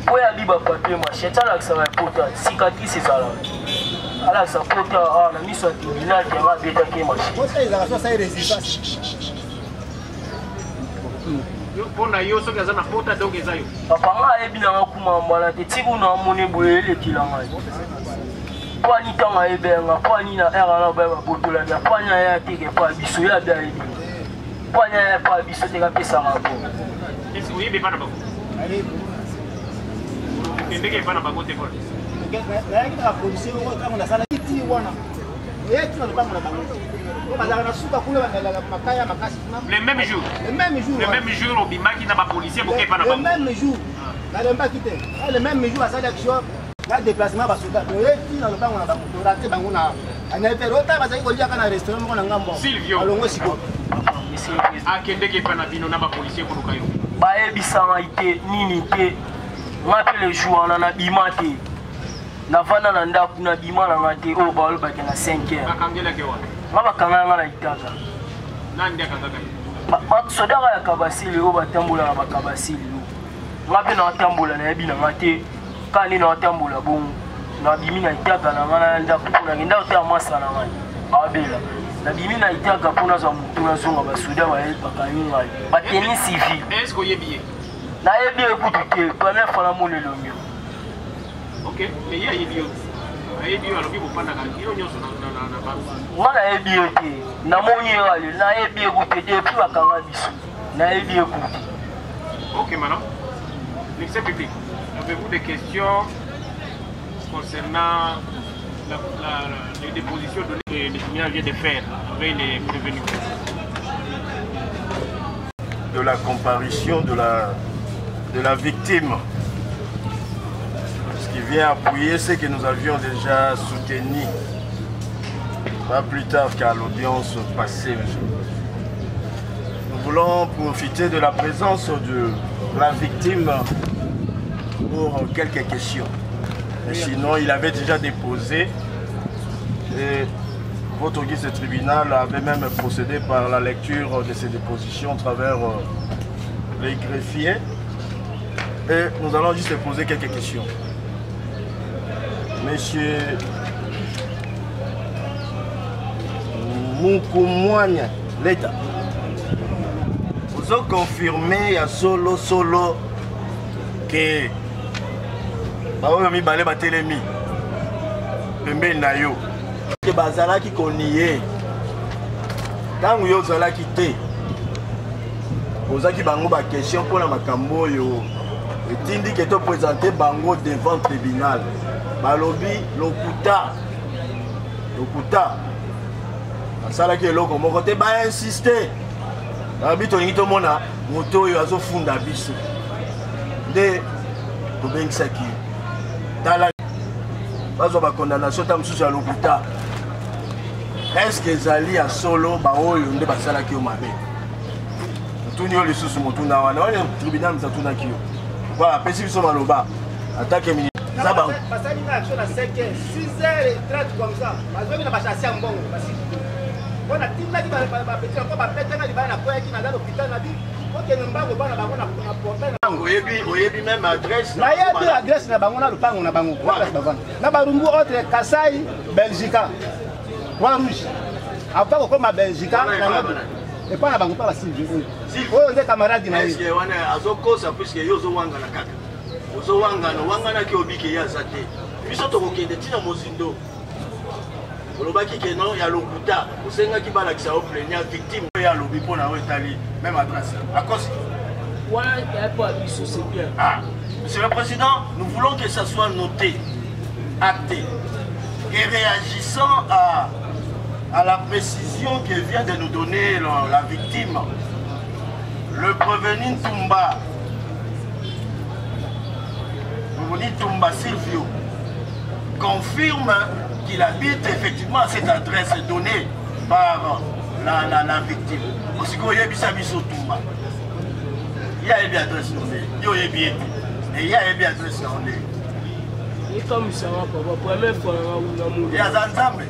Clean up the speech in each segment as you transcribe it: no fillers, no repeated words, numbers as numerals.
po ya biba papier machine tala ça va pota cicatrice ça là ala ça pota na miso tribunal qui va beta ke machine pota ezala ça résistance pona yo soki aza na pota donc eza yo papa nga ebi na kuma mbala te tiku na moni boye lekilanga Pani tanga ebenga, pani na era na ba botola ya pani ya teke pa biso ya bia ebi. Pani ya pa biso teka pesa ngako. Est-ce que yebe bana bako? Allez. Ndenge bana bako te ko. Na ngi na polisi ngo kama na sala kiti wana. Yetu na bana bako. Ko bazaka na suka kule ba makaya makasi. Le même jour. Le même jour. Le même jour au bimaki na ba policier boke bana bako. Le même jour. Na le pas quitté. Le même jour à sa action. La déplacement va se faire. Et dans le banc on a raté bango na. Ana perota bazaki kolia kana restaurant mo na ngambo. Silvio. Alongo siko. Akende ke pana bino na ba policier ko kayo. Ba ebisanga ite nini te. Ngapele jour na bimate. Na vana na ndaku na bima na ngate o ba olba ke na 5h. Akangela ke wa. Ngaba kanganga na itaka. Nandi akangaka. Ba sodaga ya kabasili o batambola na bakabasili. Ngabe na tambola na yebi na ngate. Kani na tambola bon. Na bimi na itaka na ngana ndaku na nginda ote amasa na ngani. Abela. Na bimi na itaka pona za mutu na zonga basuda ba elpa kanyunga. Ba tennis civil. Est-ce que yebi? Na yebi ekutuke première fois na moni le mieux. OK, mais ya yebi yo. Yebi yo alobi bopanda ka yo nyonso na ba. Ngana yebi yote. Na moni yale na yebi ekute depuis bakanga biso. Na yebi ekute. OK maintenant. L'excès public. Avez-vous des questions concernant les dépositions données que le tribunal vient de faire avec les prévenus? De la comparution de la victime. Ce qui vient appuyer ce que nous avions déjà soutenu pas plus tard qu'à l'audience passée. Nous voulons profiter de la présence de la victime pour quelques questions. Et sinon, il avait déjà déposé et votre guide de tribunal avait même procédé par la lecture de ces dépositions à travers les greffiers. Et nous allons juste poser quelques questions. Monsieur Mukumwanya l'État, vous avez confirmé à solo que baomi balé batelemi pembe na yo ke bazalaki koniye tangu yo zalaki te ozaki bango ba question mpona makambo oyo etindi ke to présenter bango devant tribunal balobi lokuta asalaki eloko moko te bainsister babi tolingi tomona moto oyo azofunda biso nde tobengisaki tala bazwa bakondamnation ta mosusu ya lokuta eske ezali ya solo baoyo nde basalaki yo mabe motuni yo lisusu motuna wana wana tribunal misatunaki yo po apesi biso maloba atake mini basali na action na 5h 6h30 comme ça bazwi na bachassi ya mbongo basi bona timaki bapeti yango bapetanga libala na koyaki na l'hôpital na bi okende mbango bana bango na portail oyebi même adresse nayebi adresse na bango na lupango na bango na barumbu autre Kasai Belgica Croix Rouge avant kokoma Belgica epa na bango pa basilvi oyo nde camarade na ye wana azokosa puisque yo ozowangana kaka ozowanganaki obike ye aza te biso tokokende ntina mozindo olobaki ke non ya lokuta osengaki balakisa o plaignant victime ya lobi mpona oyo etali même adresse akosi Monsieur le Président, nous voulons que ça soit noté, acté, et réagissant à la précision que vient de nous donner la victime, le prévenu Tumba Silvio confirme qu'il habite effectivement à cette adresse donnée par la victime. Aussi qu'il y a Tumba. Il y a une adresse donnée. Il y a une adresse donnée. Et comme ça, papa, première fois, il y a Zanzambe.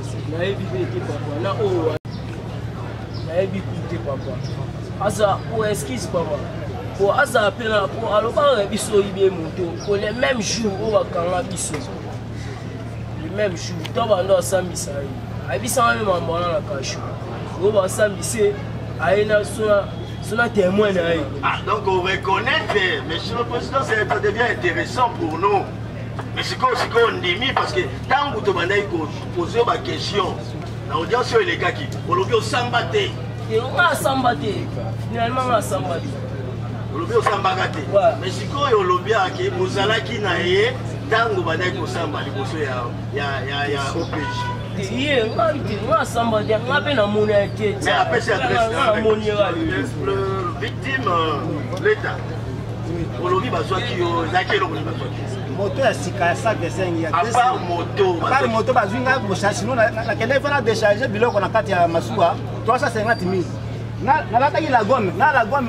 papa. Asa, ou excuse papa. pour azappeler pour alors biso ibé moto pour les mêmes jours au bakanga biso les mêmes jours to bando sambisa abisa même mbona la kashu au basambise aina sona témoin na ai. Ah donc on reconnaît monsieur le président ça devient intéressant pour nous. Mais c'est comme on dit parce que tant que tu m'as posé ma question l'audience est les gars qui aujourd'hui au sambaté et on a sambaté finalement on a sambaté aujourd'hui au sambaté mais c'est quoi au lobby qui mozala qui na ye tant que bana ko samba liboso ya OPJ hier on a sambaté on a peine à monnaie qui mais après c'est le victime l'état au lobby bazwa qui zakelo ko bazwa moto ya sika ya sac de 5 ya à moto bazinga bochachi sinon na kende fana décharger biloko na kati ya masuwa 350 000 na lataki la gomme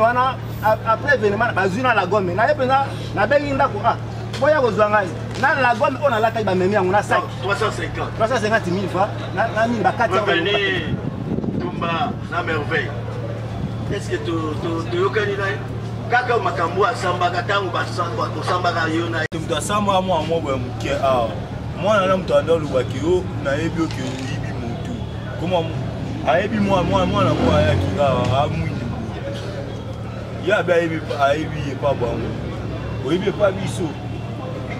wana après événement bazina la gomme na yepena na bengi ndako boya kozwa ngai na la gomme on a lataki ba memi yango na sac 350 000 fois na mini bakati ya Tumba na merveille est-ce que tu yokani naye kaka makambo asambaka tango basambaka yo na mutu asambaka mwa boya moke awa mwana na mutu anda olobaki yo nayebi oke oyibi motu koma ayebi mwana moko ayaki awa amwindi ye abe ayebi epa bango oyebi epa biso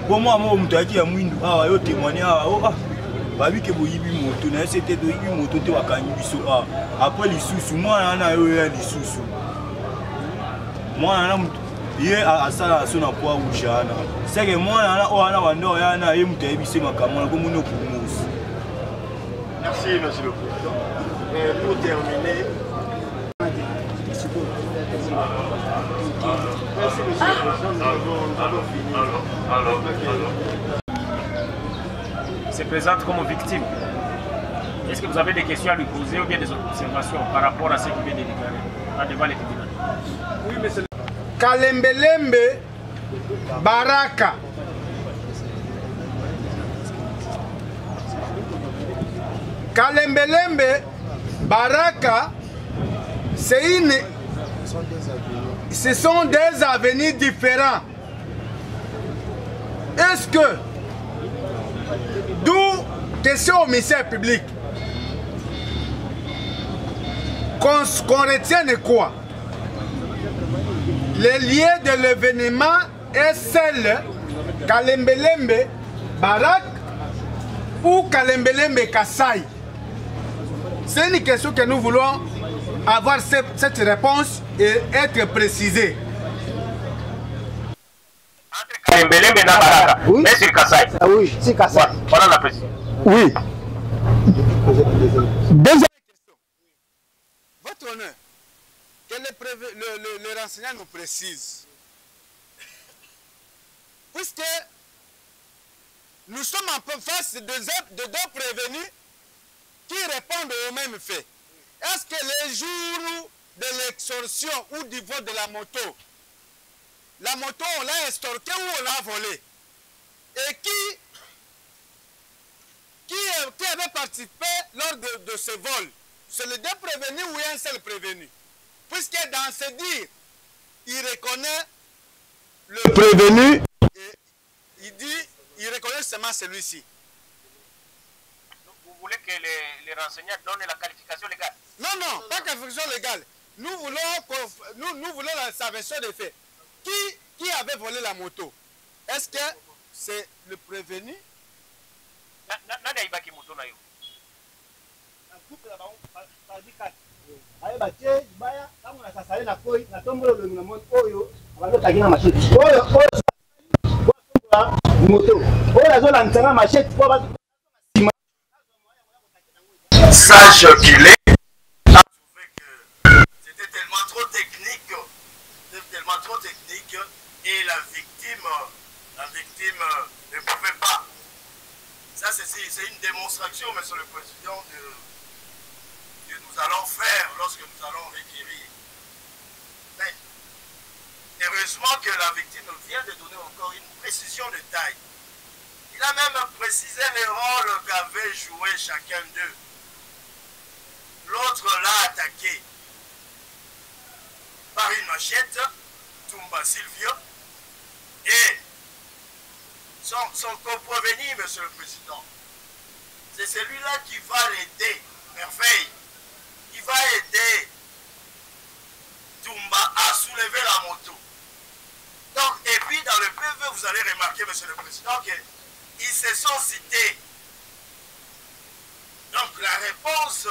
po mwana moko mutu ayaki ya mwindu awa yo témoigne awa babike boyibi moto na ese te toyibi moto te bakangi biso awa apres lisusu mwana na yo ya lisusu mwana na mutu ye asala so na poa ujana seke mwana na oana wando yana ye mutu ayebise makambo na komona okumusi. Merci monsieur le président. Et pour terminer merci monsieur le président, nous avons fini. Se présente comme victime. Est-ce que vous avez des questions à lui poser ou bien des observations par rapport à ce qu'il vient de déclarer devant les tribunaux? Oui, monsieur. Kalembelembe Baraka. Kalembelembe Baraka, ce sont des avenirs différents. Est-ce que, d'où question au ministère public, qu'on retienne quoi? Le lien de l'événement est celle Kalembelembe Barak ou Kalembelembe Kassai. C'est une question que nous voulons avoir cette réponse et être précisée. Entre Kalembelembe et Baraka, oui. Mais c'est Kassai. Ah oui, c'est Kassai. Voilà la précision. Oui. Deuxième question. Votre honneur, que le renseignant nous précise. Puisque nous sommes en face de deux prévenus qui répondent aux mêmes faits. Est-ce que les jours de l'extorsion ou du vol de la moto on l'a extorqué ou on l'a volé? Et qui avait participé lors de ce vol? C'est les deux prévenus ou un seul prévenu? Puisque dans ce dire, il reconnaît le prévenu et il reconnaît seulement celui-ci. Vous voulez que les renseignants donnent la qualification légale? Non, pas qualification légale. Nous voulons sa version des faits. Qui avait volé la moto? Est-ce que c'est le prévenu? Sache qu'il est. C'était tellement trop technique et la victime ne pouvait pas. Ça c'est une démonstration, monsieur le président, que nous allons faire lorsque nous allons requérir. Mais heureusement que la victime vient de donner encore une précision de taille. Il a même précisé les rôles qu'avait joué chacun d'eux. L'autre l'a attaqué par une machette Tumba Silvio. Et son compromis, Monsieur le Président, c'est celui-là qui va l'aider, merveille, qui va aider Tumba à soulever la moto. Donc, et puis dans le PV, vous allez remarquer, Monsieur le Président, qu'ils se sont cités. Donc la réponse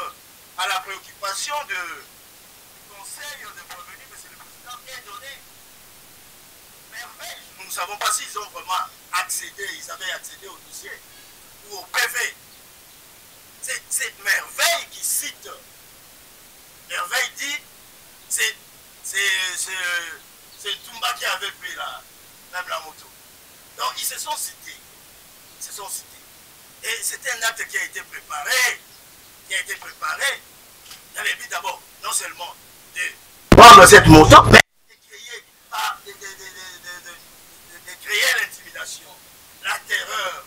à la préoccupation du Conseil de prévenir, Monsieur le Président, est donnée. Merveille. Nous ne savons pas s'ils ont vraiment accédé, ils avaient accédé au dossier ou au PV. C'est Merveille qui cite. Merveille dit, c'est Tumba qui avait pris même la moto. Donc ils se sont cités. Ils se sont cités. Et c'était un acte qui a été préparé. Dans le but d'abord, non seulement de prendre cette moto, mais de créer l'intimidation, la terreur.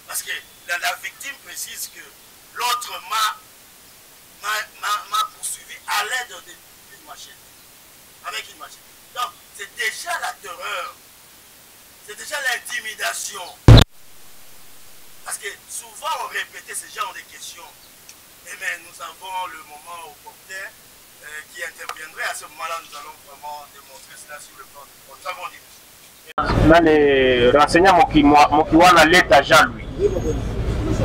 Parce que la victime précise que l'autre m'a poursuivi à l'aide d'une machette. Avec une machette. Donc, c'est déjà la terreur. C'est déjà l'intimidation. Parce que souvent on répétait ce genre de questions. Et bien nous avons le moment opportun qui interviendrait. À ce moment-là, nous allons vraiment démontrer cela sur le plan du fond. Nous avons dit. Là, les renseignements qui ont l'état Jean-Louis.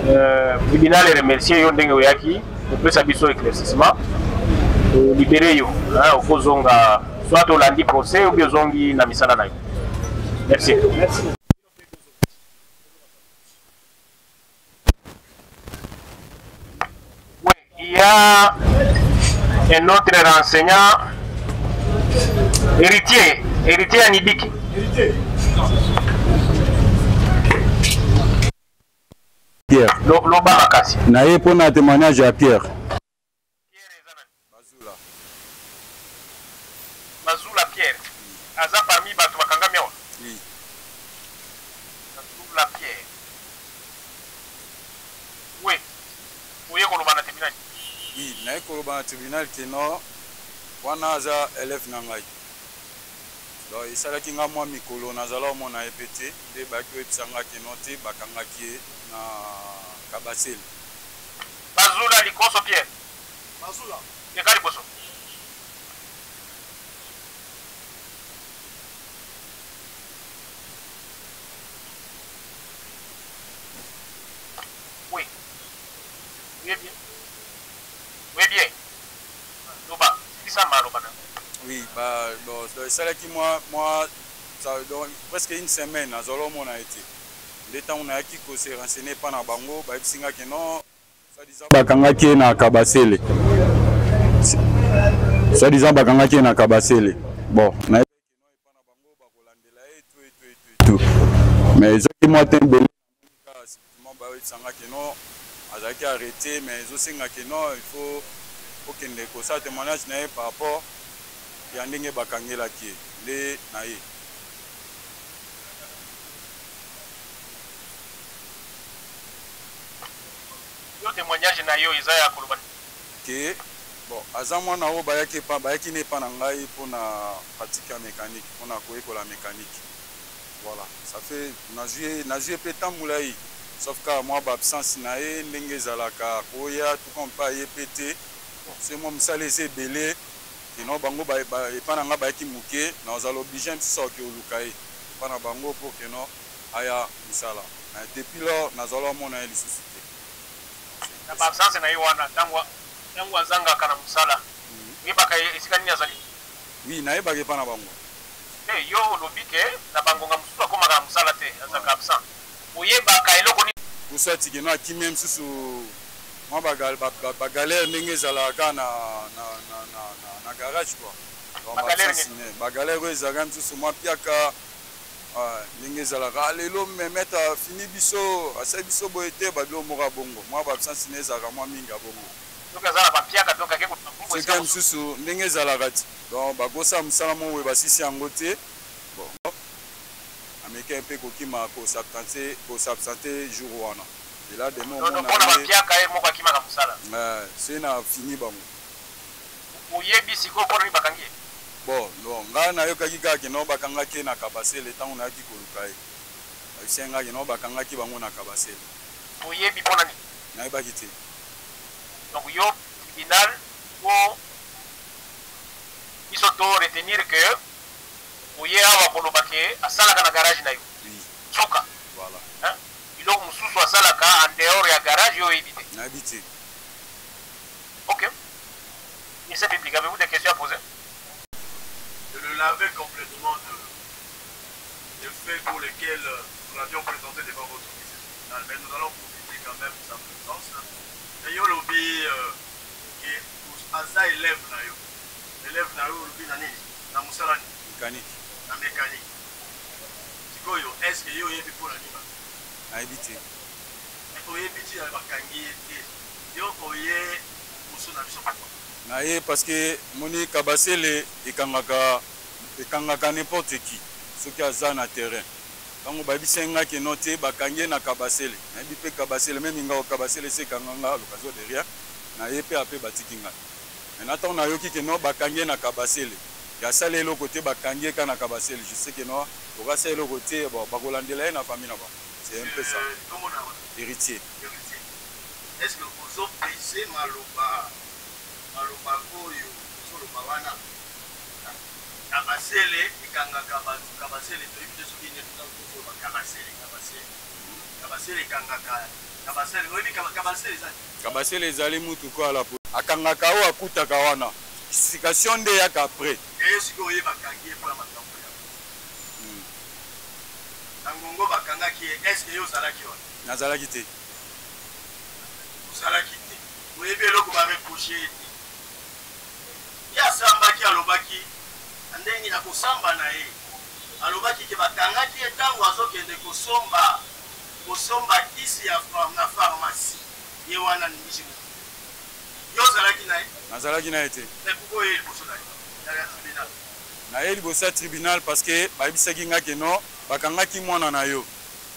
Je les remercier pour plus de éclaircissement. Libérer au Kozonga, soit au lundi procès ou bien au Zongi Namisana. Merci. Merci. Oui, il y a un autre renseignant, héritier Anibiki. Pierre. L'Obamakasi. Naye pour un témoignage à Pierre. Mazula Pierre. Aza parmi Batu Bakangami. Oui. Mazula Pierre. Oui. Oui, Kolobana tribunal. Oui, naye Kolobana tribunal qui non. Wana aza élève nangai. Donc il s'agit qui nga moi mikolo nazala mo na répété de bakwe tsanga qui noté bakanga qui na Kabasel. Mazula Likoso Pierre. Mazula. Yekali boso. Oui. Oui bien. Oui bien. Loba, qui ça m'a loba. Oui, bah bon, c'est là qui moi ça donc presque une semaine à Zolomo on a été. Le temps on a qui s'est renseigné par na bango, ba singa que non soi-disant bakanga qui na Kabasele. Soi-disant bakanga qui na Kabasele. Bon, na tout. Mais ce qui m'a tembelé effectivement ba sanga que non azaki arrêté mais zo singa que non il faut aucun ko ça témoignage par rapport ya ndenge bakangela ki le na ye. Yo témoignage na yo Isaiah Kolobana. Que bon aza mwana o bayaki ne pa na ngai pona pratique ya mécanique pona koyekola mécanique. Voilà, ça fait na joué pe tamulai sauf que moi ba absence na ye ndenge ezalaka koya tout comme pas ye pété. Bon, c'est moi msalese belé non bango ba epana nga ba ki muke na ozalo obligé mso ke olukai pana bango pour que non aya misala depuis là nazalo mona eli société na ba absence na yiwana tangwa zanga kana musala ni baka esika nini azali. Oui na yeba ke pana bango yo lobike na bango nga mususu akoma kana musala te azaka absent oyeba ka eloko ni kusati ke no akimem susu moi bagalère ndenge ezalaka na garage quoi. Bagalère ezalaka misusu mwa piaka ndenge ezalaka lelo memeta fini biso asali biso boye te babilo moko bongo mwa baabsence ne ezalaka mwa mingi ya bongo seke misusu ndenge ezalaka ti donc bakosa mosala mo oyo basisi yango te bon américain mpe kokima kosabsente jour wana. Et là, des mots, c'est na fini bango. bon nga nayokaki kaka keno bakangaki na kabasele ntango nayaki koluka ye babisenga keno bakangaki bango na kabasele oyebi mpona nini nayebaki te donc yo tribunal po biso to retenir que oye awa koloba ke asalaka na garage na yo soka voilà biloko mosusu asalaka en dehors ya garage yo oyebi te nayebi te. ok ministère public, avez-vous des questions à poser? De le laver complètement des faits pour lesquels nous l'avions présenté devant votre tribunal. Mais nous allons profiter quand même de sa présence. Et yo lobby que Asa élève na yo. Élève na yo lobby na nini? Na musalani. Mécanique. Na mécanique. Sikoyo, est-ce que yo yebi pour la nima? Nayebi te. Ko yebi ti ya bakangi te. Yo koye musu na biso pakwa. Naye parce que moni kabasele ekangaka n'importe qui soki aza na terrain ntango babisenga keno te bakangi na kabasele nayebi mpe kabasele meme ngao kabasele se ekanganga l'occasion de rien naye mpe ape batiki ngai maintenant ntango nayoki keno bakangi na kabasele yasala eloko te bakangi eka na kabasele je sais keno okasala eloko te bakolandela ye na famille na ba c'est un peu ça héritier. Est-ce que vous opposez maloba oyo soloba wana kabasele ekangaka bato kabasele toyebi te soki nini tozoloba kabasele ekangaka kabasele oyebi kabasele ezali kabasele ezali mutu ko ala akangaka oyo akutaka wana justification nde eyaka apres eye soki oye bakangi ye mpona makambo ya na ngongo bakangaki ye estce ye ozalaki wana nazalaki te ozalaki te oyebi eloko bareproche ye te ye asambaki alobaki ndenge na kosamba na ye alobaki ke bakangaki ye ntango azokende kosomba kisi na pharmacie ye wana nimisi yo ozalaki na ye nazalaki na ye te pourquoi oye liboso na ye ya tribunal naye liboso ya tribunal parce que bayebisaki nga keno bakangaki mwana na yo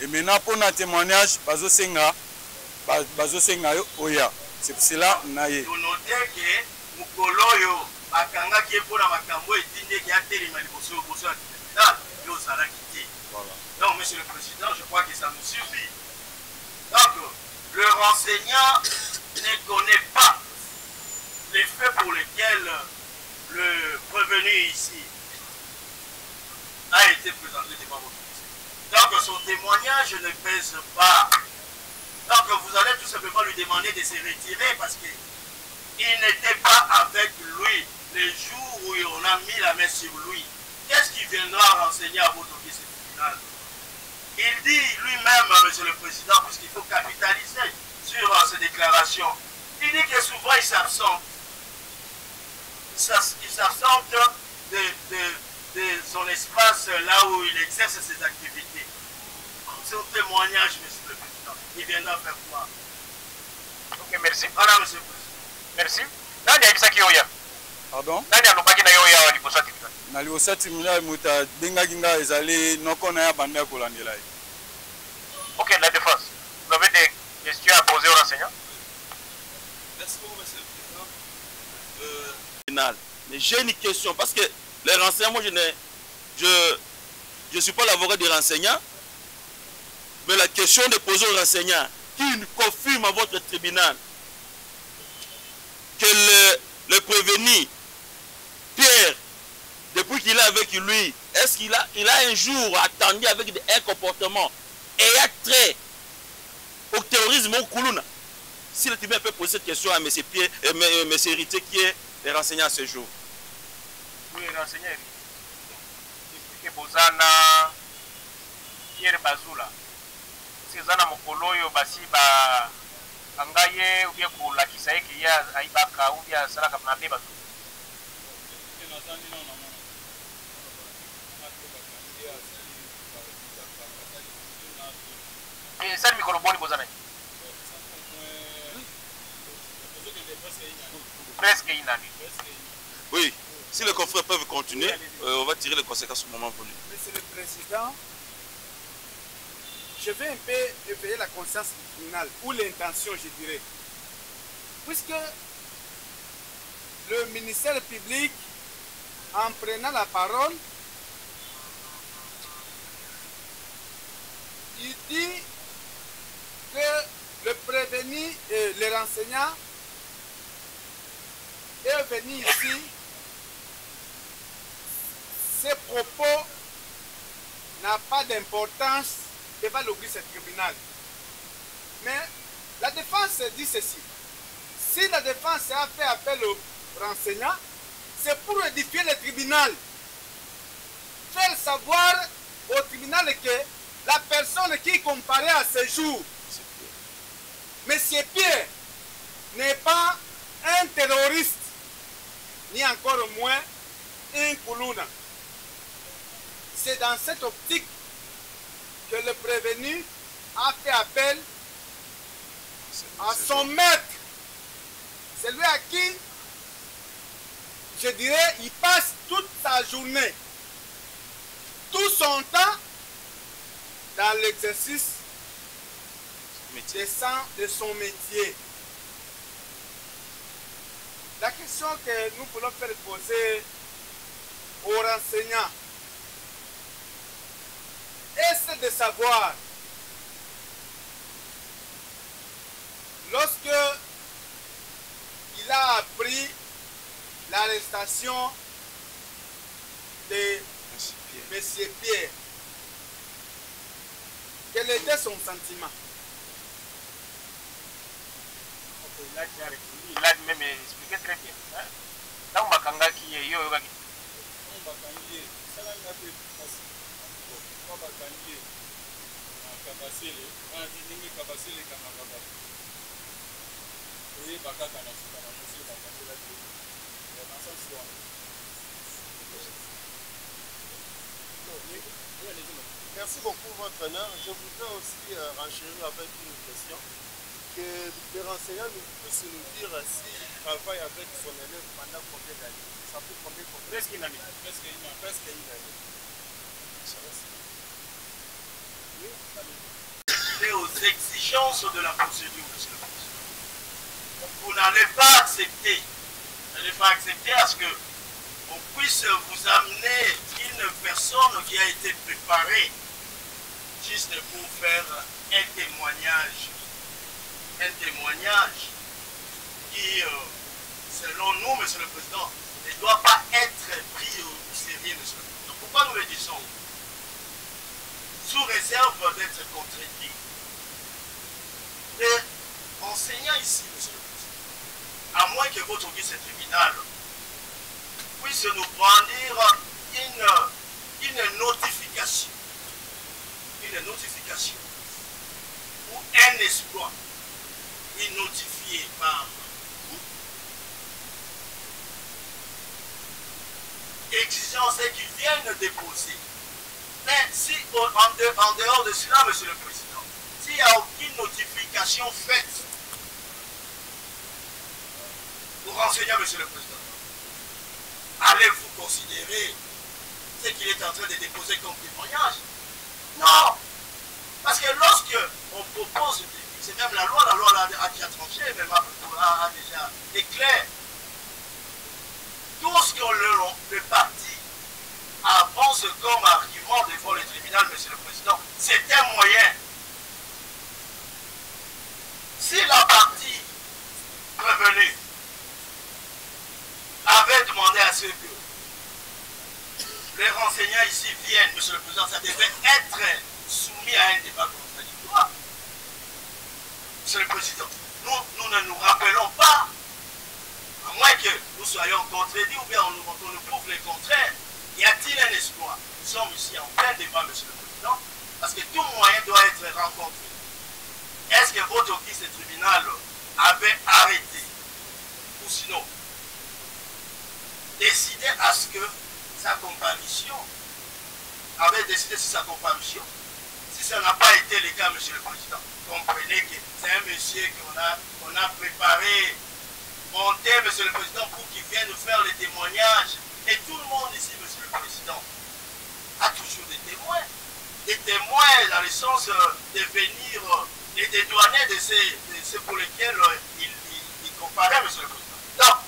et maintenant mpona témoignage bazosenga yo oya c'est pour cela na ye onoteke mokolo oyo bakangaki ye mpona makambo etindeki atelema liboso ya tribunal yo ozalaki te. Donc monsieur le président, je crois que ça nous suffit. Donc le renseignant ne connaît pas les faits pour lesquels le prévenu ici a été présenté devant votre ministère. Donc son témoignage ne pèse pas. Donc vous allez tout simplement lui demander de se retirer parce qu'il n'était pas avec lui les jours où on a mis la main sur lui. Qu'est-ce qui viendra renseigner à votre office tribunal? Il dit lui-même, monsieur le président, puisqu'il faut capitaliser sur ces déclarations, il dit que souvent il s'absente. Il s'absente de son espace là où il exerce ses activités. Son témoignage, monsieur le président, il viendra faire quoi? Ok, merci. Voilà, monsieur le président. Merci. Nani abisaki oya? Pardon? Nani alobaki na yo oya wa liboso ya tribunal? Na liboso ya tribunal moto abengaki ngai ezali noko na ya banda ya kolandela ye. Ok, la défense. Vous avez des questions à poser aux renseignants? Merci beaucoup, monsieur le président. Mais j'ai une question, parce que les renseignants, moi je ne suis pas l'avocat des renseignants, mais la question de poser aux renseignants, qui confirme à votre tribunal que le prévenu, Pierre, depuis qu'il est avec lui, est-ce qu'il a un jour attendu avec un comportement ayant trait au terrorisme au Koulouna? Si le tribunal peut poser cette question à M. Pierre, M. Héritier, qui est le renseignant à ce jour. Oui, renseignant. Bozana, Pierre Bazula. C'est Zana Mokoloyo, Basi, Angaye, ou bien pour la Kisaï, qui y a Aïbaka, ou bien Salaka Nabe Bazou. Et ça, Mikolo Boni Bozana. Presque une année. Oui, si les confrères peuvent continuer, on va tirer les conséquences au moment venu. Monsieur le Président, je vais un peu éveiller la conscience du tribunal, ou l'intention, je dirais. Puisque le ministère public en prenant la parole, il dit que le prévenu et le renseignant est venu ici. Ces propos n'ont pas d'importance devant l'Auguste tribunal. Mais la défense dit ceci. Si la défense a fait appel au renseignant, c'est pour édifier le tribunal. Faire savoir au tribunal que la personne qui comparait à ce jour, M. Pierre, n'est pas un terroriste, ni encore moins un Koulouna. C'est dans cette optique que le prévenu a fait appel à son maître. C'est lui à qui, je dirais, il passe toute sa journée, tout son temps dans l'exercice de son métier. La question que nous voulons faire poser aux renseignants est de savoir, lorsque il a appris l'arrestation de M. Pierre, quel était son sentiment? Il a même expliqué très bien. Dans Makanga qui est yo Merci beaucoup, votre honneur. Je voudrais aussi renchérir avec une question. Que les renseignants puissent nous dire s'il travaille avec son élève pendant combien d'années. Ça fait combien de temps? Presque une année. Presque une année. Et aux exigences de la procédure, monsieur le président. Vous n'allez pas accepter. Vous n'allez pas accepter à ce que on puisse vous amener une personne qui a été préparée juste pour faire un témoignage qui, selon nous, monsieur le président, ne doit pas être pris au sérieux, monsieur le président. Pourquoi nous le disons? Sous réserve d'être contredit. Les enseignants ici, monsieur le président, à moins que votre Auguste tribunal puisse nous brandir une notification ou un exploit notifié par vous, exigence qu'ils viennent déposer. Mais si en dehors de cela, monsieur le président, s'il n'y a aucune notification faite pour renseigner, monsieur le président, allez-vous considérer ce qu'il est en train de déposer comme témoignage? Non! Parce que lorsque on propose, c'est même la loi a déjà tranché, même a déjà éclairé. Tout ce que le parti avance comme argument devant le tribunal, monsieur le président, c'est un moyen. Si la partie prévenue avait demandé à ce que les renseignants ici viennent, monsieur le président, ça devait être soumis à un débat contradictoire. Monsieur le président, nous ne nous rappelons pas, à moins que nous soyons contredits ou bien on nous prouve le contraire. Y a-t-il un espoir? Nous sommes ici en plein débat, monsieur le président, parce que tout moyen doit être rencontré. Est-ce que votre office de tribunal avait arrêté, ou sinon décidé à ce que sa comparution, avait décidé sur sa comparution? Si ça n'a pas été le cas, monsieur le président, comprenez que c'est un monsieur qu'on a préparé, monté, monsieur le président, pour qu'il vienne nous faire les témoignages. Et tout le monde ici, monsieur le président, a toujours des témoins. Des témoins dans le sens de venir et dédouaner de ceux pour lesquels il comparait, monsieur le président. Donc,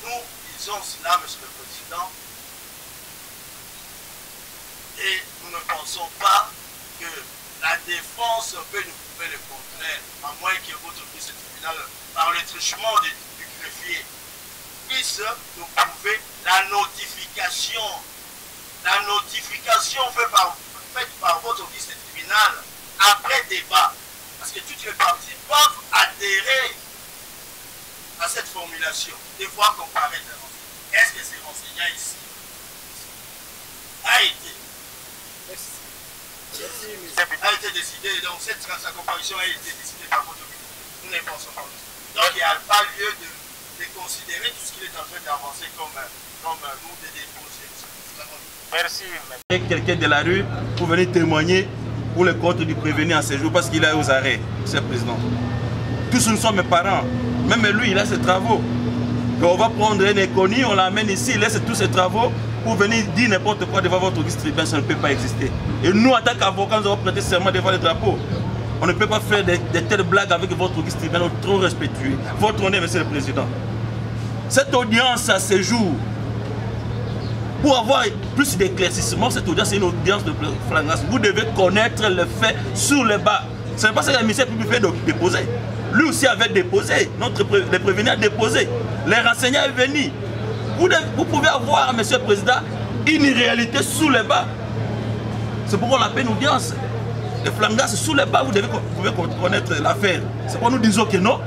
nous disons cela, monsieur le président, défense peut nous prouver le contraire, à moins que votre office tribunal, par le truchement du greffier, puisse nous prouver la notification. La notification faite par votre office tribunal après débat. Parce que toutes les parties peuvent adhérer à cette formulation, devoir comparer les renseignements. Est-ce que ces renseignements ici a été décidé, donc cette comparution a été décidée par votre office? Nous ne pensons pas. Donc il n'y a pas lieu de considérer tout ce qu'il est en train d'avancer comme nous de déposer. Merci. Quelqu'un de la rue pour venir témoigner pour le compte du prévenu en séjour parce qu'il est aux arrêts, monsieur le président. Tous nous sommes mes parents. Même lui, il a ses travaux. Donc on va prendre un inconnu, on l'amène ici, il laisse tous ses travaux pour venir dire n'importe quoi devant votre distribution, ça ne peut pas exister. Et nous, en tant qu'avocats, nous avons prêté serment devant les drapeaux. On ne peut pas faire de telles blagues avec votre distribution trop respectueux. Votre honneur, monsieur le président. Cette audience à séjour, pour avoir plus d'éclaircissement, cette audience est une audience de flagrance. Vous devez connaître le fait sur le bas. Ce n'est pas ça que le ministère public fait déposer. Lui aussi avait déposé, le prévenu a déposé. Les renseignants sont venus. Vous pouvez avoir, monsieur le président, une réalité sous le bas. C'est pourquoi on l'appelle une audience. Les flagrance sous le bas, vous pouvez connaître l'affaire. C'est pourquoi nous disons que non.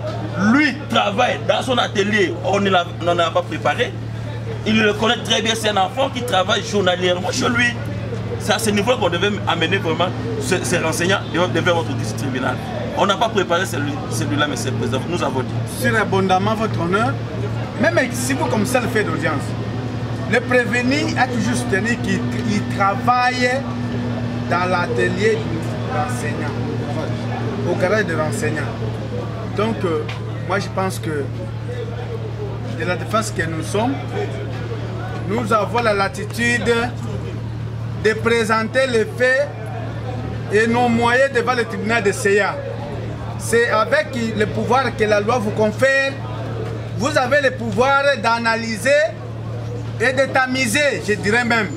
Lui travaille dans son atelier, on n'en a pas préparé. Il le connaît très bien, c'est un enfant qui travaille journalièrement chez lui. C'est à ce niveau qu'on devait amener vraiment ces renseignants devant votre tribunal. On n'a pas préparé celui-là, monsieur le président. Nous avons dit. Sur abondamment votre honneur, même si vous comme ça le fait d'audience, le prévenu a toujours soutenu qu'il travaille dans l'atelier du renseignant, au garage de renseignant. Donc, moi je pense que de la défense que nous sommes, nous avons la latitude de présenter les faits et nos moyens devant le tribunal de CEA. C'est avec le pouvoir que la loi vous confère, vous avez le pouvoir d'analyser et de tamiser, je dirais même,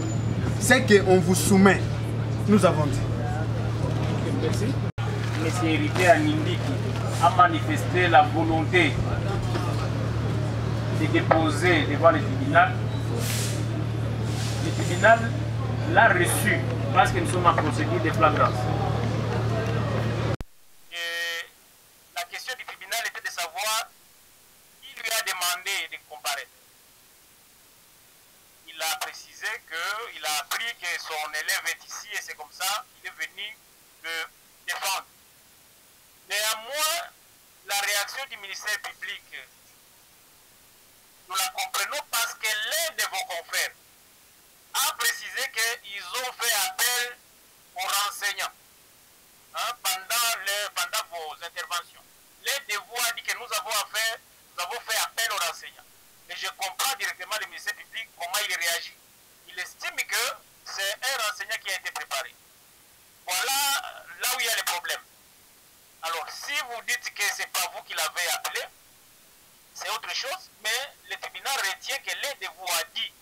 ce qu'on vous soumet. Nous avons dit. Merci. Monsieur Héritier Anindiki a manifesté la volonté de déposer devant le tribunal. Le tribunal l'a reçu parce que nous sommes en procédure de flagrance. La question du tribunal était de savoir qui lui a demandé de comparaître. Il a précisé qu'il a appris que son élève est ici et c'est comme ça qu'il est venu le défendre. Néanmoins, la réaction du ministère public, nous la comprenons parce que l'un de vos confrères a précisé qu'ils ont fait appel aux renseignants pendant vos interventions. L'un de vous a dit que nous avons fait appel aux renseignants. Mais je comprends directement le ministère public comment il réagit. Il estime que c'est un renseignant qui a été préparé. Voilà là où il y a le problème. Alors, si vous dites que ce n'est pas vous qui l'avez appelé, c'est autre chose, mais le tribunal retient que l'un de vous a dit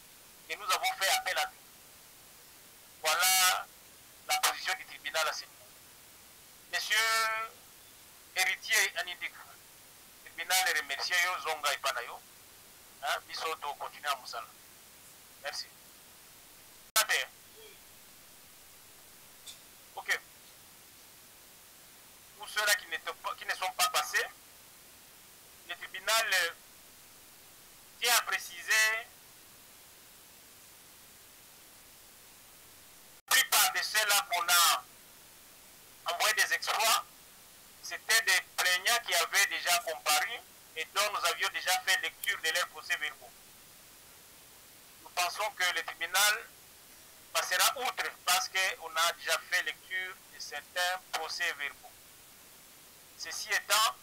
que nous avons fait appel à lui. Voilà la position du tribunal à ce niveau. Monsieur Héritier Anidik, le tribunal remercie Zonga et Panayo. Bisoto continue à Moussala. Merci. Ok. Pour ceux-là qui ne sont pas passés, le tribunal tient à préciser la plupart de ceux-là qu'on a envoyé des exploits, c'était des plaignants qui avaient déjà comparu et dont nous avions déjà fait lecture de leurs procès-verbaux. Nous pensons que le tribunal passera outre parce qu'on a déjà fait lecture de certains procès-verbaux. Ceci étant,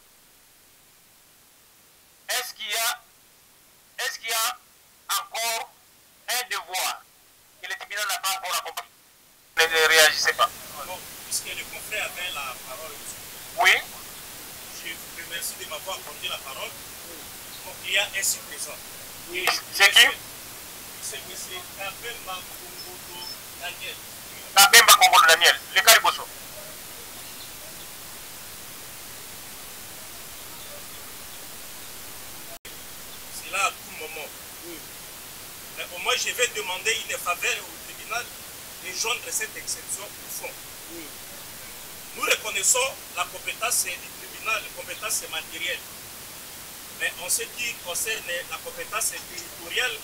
est-ce qu'il y a encore un devoir que le tribunal n'a pas encore accompli? Ne réagissez pas. Bon, puisque le confrère avait la parole aussi. Oui. Je vous remercie de m'avoir accordé la parole. Donc, il y a un suppléant. Oui. C'est qui? C'est M. Kabemba Kongodo Daniel. Kabemba Kongodo Daniel. Le Cariboso. Mais au moins, je vais demander une faveur au tribunal de joindre cette exception au fond. Nous reconnaissons la compétence du tribunal, la compétence matérielle. Mais en ce qui concerne la compétence territoriale,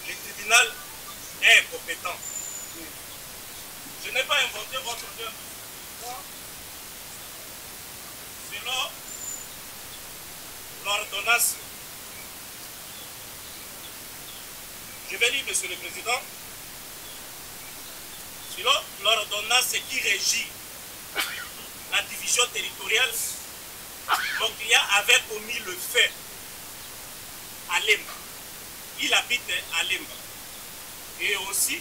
le tribunal est compétent. Je n'ai pas inventé votre terme. Selon l'ordonnance, je vais lire, Monsieur le Président, selon l'ordonnance qui régit la division territoriale, mon client avait commis le fait à Lemba. Il habite à Lemba. Et aussi,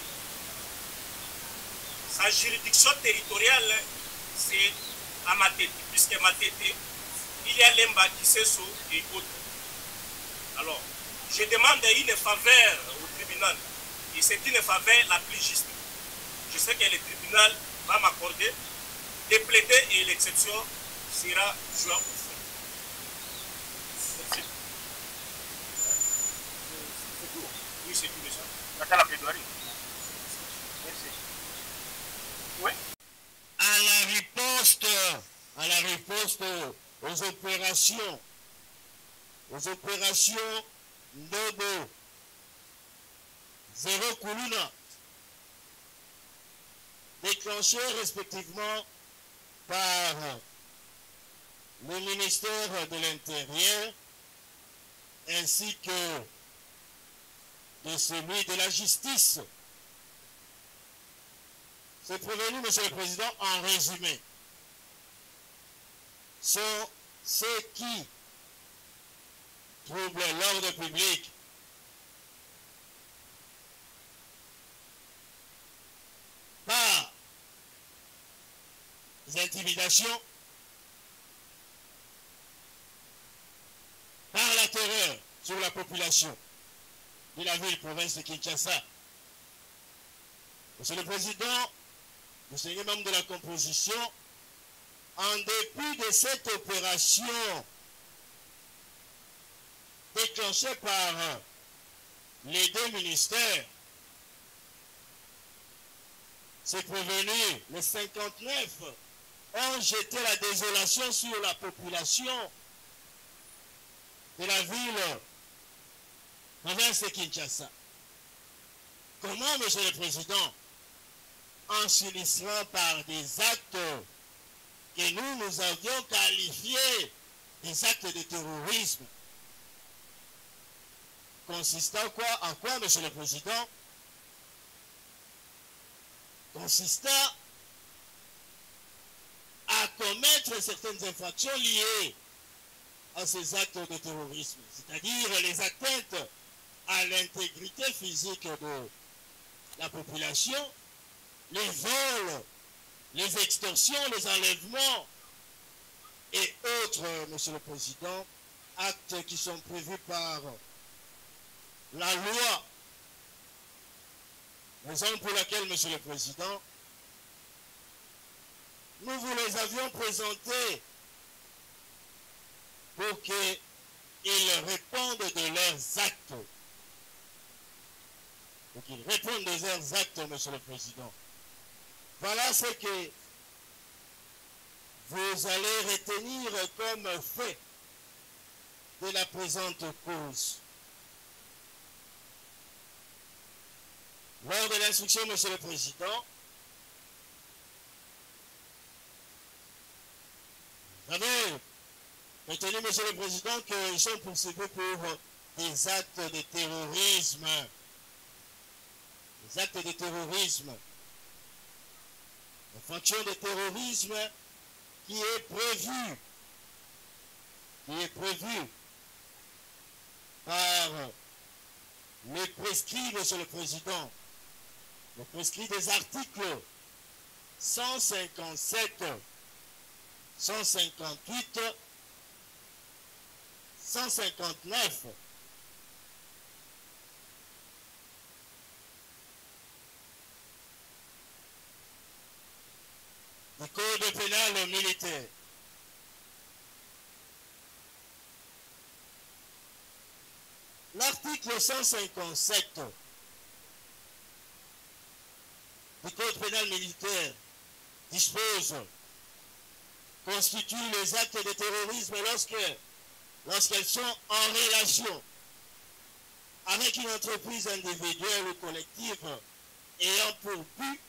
sa juridiction territoriale, c'est à Matete, puisque Matete, il y a Lemba qui Kiseso et autres. Alors, je demande une faveur au tribunal, et c'est une faveur la plus juste. Je sais que le tribunal va m'accorder des plaider et l'exception sera jouée au fond. Merci. C'est tout. Oui, c'est tout, monsieur. J'attends la plaidoirie. Merci. Oui. À la riposte aux opérations Ndobo, Zéro Kuluna, déclenchées respectivement par le ministère de l'Intérieur ainsi que de celui de la Justice. C'est prévenu, Monsieur le Président, en résumé, sont ceux qui troublent l'ordre public par des intimidations, par la terreur sur la population de la ville-province de Kinshasa. Monsieur le Président, Monsieur le membre de la composition, en dépit de cette opération déclenchée par les deux ministères, c'est prévenu, les 59 ont jeté la désolation sur la population de la ville province de Kinshasa. Comment, Monsieur le Président, en s'illustrant par des actes que nous avions qualifiés des actes de terrorisme, consistant en quoi, Monsieur le Président? Consistant à commettre certaines infractions liées à ces actes de terrorisme, c'est-à-dire les atteintes à l'intégrité physique de la population, les vols, les extorsions, les enlèvements et autres, Monsieur le Président, actes qui sont prévus par la loi. Raison pour laquelle, Monsieur le Président, nous vous les avions présentés pour qu'ils répondent de leurs actes. Pour qu'ils répondent de leurs actes, Monsieur le Président. Voilà ce que vous allez retenir comme fait de la présente cause. Lors de l'instruction, Monsieur le Président, vous avez retenu, Monsieur le Président, qu'ils sont poursuivis pour des actes de terrorisme. Des actes de terrorisme. L'infraction de terrorisme qui est prévue par les prescrits, Monsieur le Président, le prescrit des articles 157, 158, 159, du Code pénal militaire. La l'article 157 du Code pénal militaire dispose, constitue les actes de terrorisme lorsqu'elles sont en relation avec une entreprise individuelle ou collective ayant pour but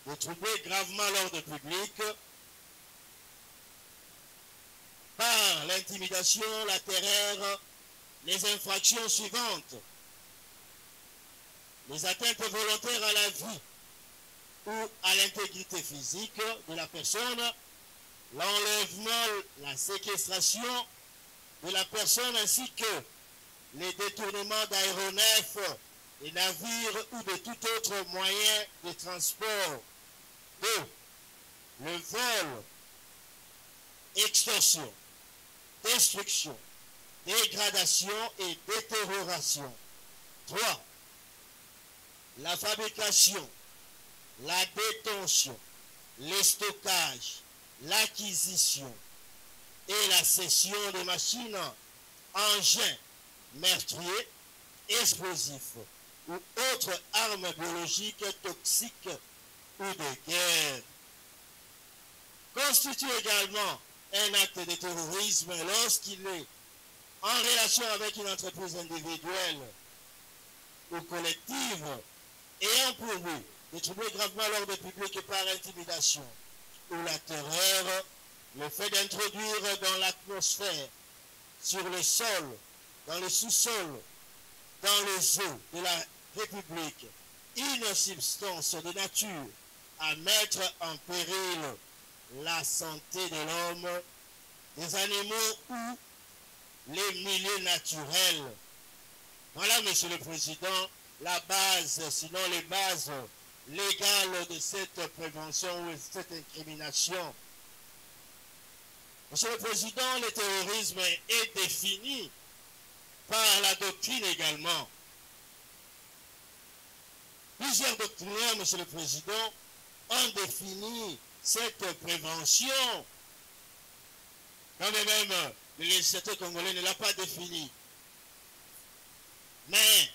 de troubler gravement l'ordre public par l'intimidation, la terreur, les infractions suivantes: les atteintes volontaires à la vie ou à l'intégrité physique de la personne, l'enlèvement, la séquestration de la personne ainsi que les détournements d'aéronefs, des navires ou de tout autre moyen de transport. 2. Le vol, extorsion, destruction, dégradation et détérioration. 3. La fabrication, la détention, le stockage, l'acquisition et la cession des machines, engins, meurtriers, explosifs ou autres armes biologiques toxiques ou de guerre. Constitue également un acte de terrorisme lorsqu'il est en relation avec une entreprise individuelle ou collective ayant pour but de troubler gravement l'ordre public par intimidation ou la terreur, le fait d'introduire dans l'atmosphère, sur le sol, dans le sous-sol, dans les eaux de la République, une substance de nature à mettre en péril la santé de l'homme, des animaux ou les milieux naturels. Voilà, Monsieur le Président, la base, sinon les bases légales de cette prévention ou de cette incrimination. Monsieur le Président, le terrorisme est défini par la doctrine également. Plusieurs doctrinaires, Monsieur le Président, ont défini cette prévention. Quand même, le législateur congolais ne l'a pas défini. Mais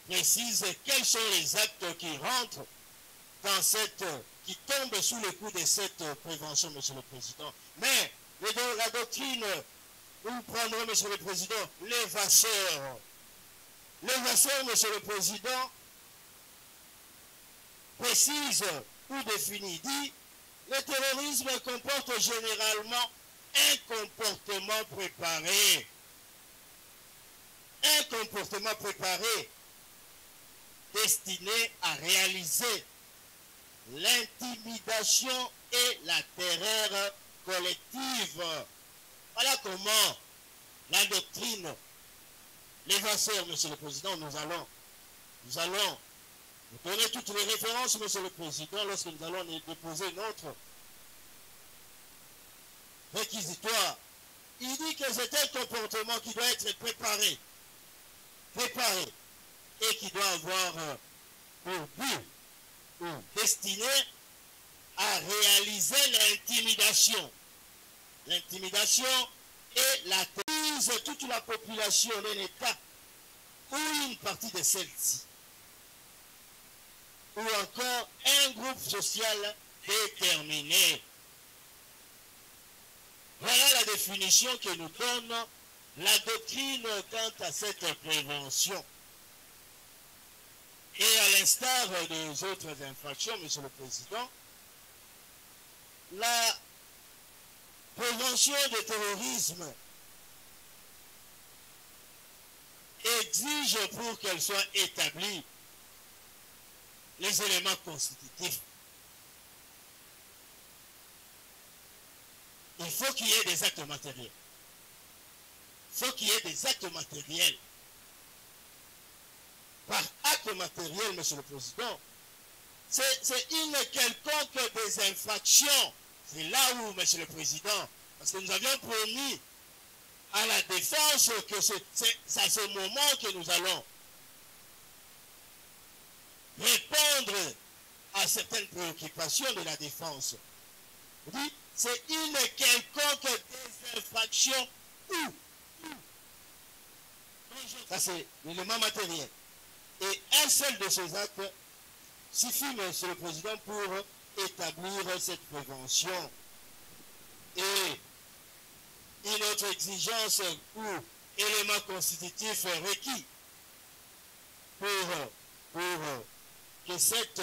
précise quels sont les actes qui rentrent dans cette, qui tombent sous le coup de cette prévention, Monsieur le Président. Mais la doctrine, nous prendrons, Monsieur le Président, l'évasseur. L'évasseur, Monsieur le Président, précise ou définit, dit, le terrorisme comporte généralement un comportement préparé. Un comportement préparé destiné à réaliser l'intimidation et la terreur collective. Voilà comment la doctrine, l'évasseur, Monsieur le Président, nous allons vous donner toutes les références, Monsieur le Président, lorsque nous allons déposer notre réquisitoire. Il dit que c'est un comportement qui doit être préparé, et qui doit avoir pour but ou destiné à réaliser l'intimidation. L'intimidation et la crise de toute la population d'un État ou une partie de celle-ci, ou encore un groupe social déterminé. Voilà la définition que nous donne la doctrine quant à cette prévention. Et à l'instar des autres infractions, Monsieur le Président, la prévention du terrorisme exige, pour qu'elle soit établie, les éléments constitutifs. Il faut qu'il y ait des actes matériels. Il faut qu'il y ait des actes matériels. Par acte matériel, Monsieur le Président, c'est une quelconque des infractions. C'est là où, Monsieur le Président, parce que nous avions promis à la défense que c'est à ce moment que nous allons répondre à certaines préoccupations de la défense. C'est une quelconque des infractions où Ça, c'est l'élément matériel. Et un seul de ces actes suffit, Monsieur le Président, pour établir cette prévention. Et une autre exigence ou élément constitutif requis pour que cette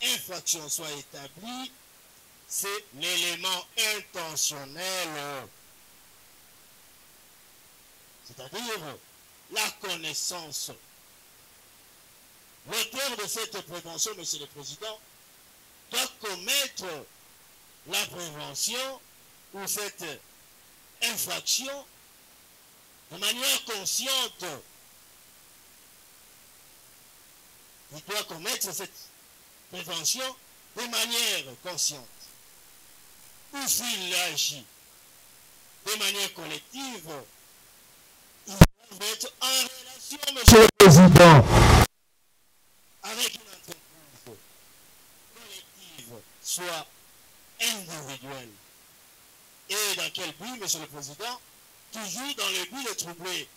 infraction soit établie, c'est l'élément intentionnel. C'est-à-dire la connaissance. L'auteur de cette prévention, Monsieur le Président, doit commettre la prévention ou cette infraction de manière consciente. Il doit commettre cette prévention de manière consciente. Ou s'il agit de manière collective, il doit être en relation, Monsieur le Président, avec une entreprise collective, soit individuelle. Et dans quel but, Monsieur le Président? Toujours dans le but de troubler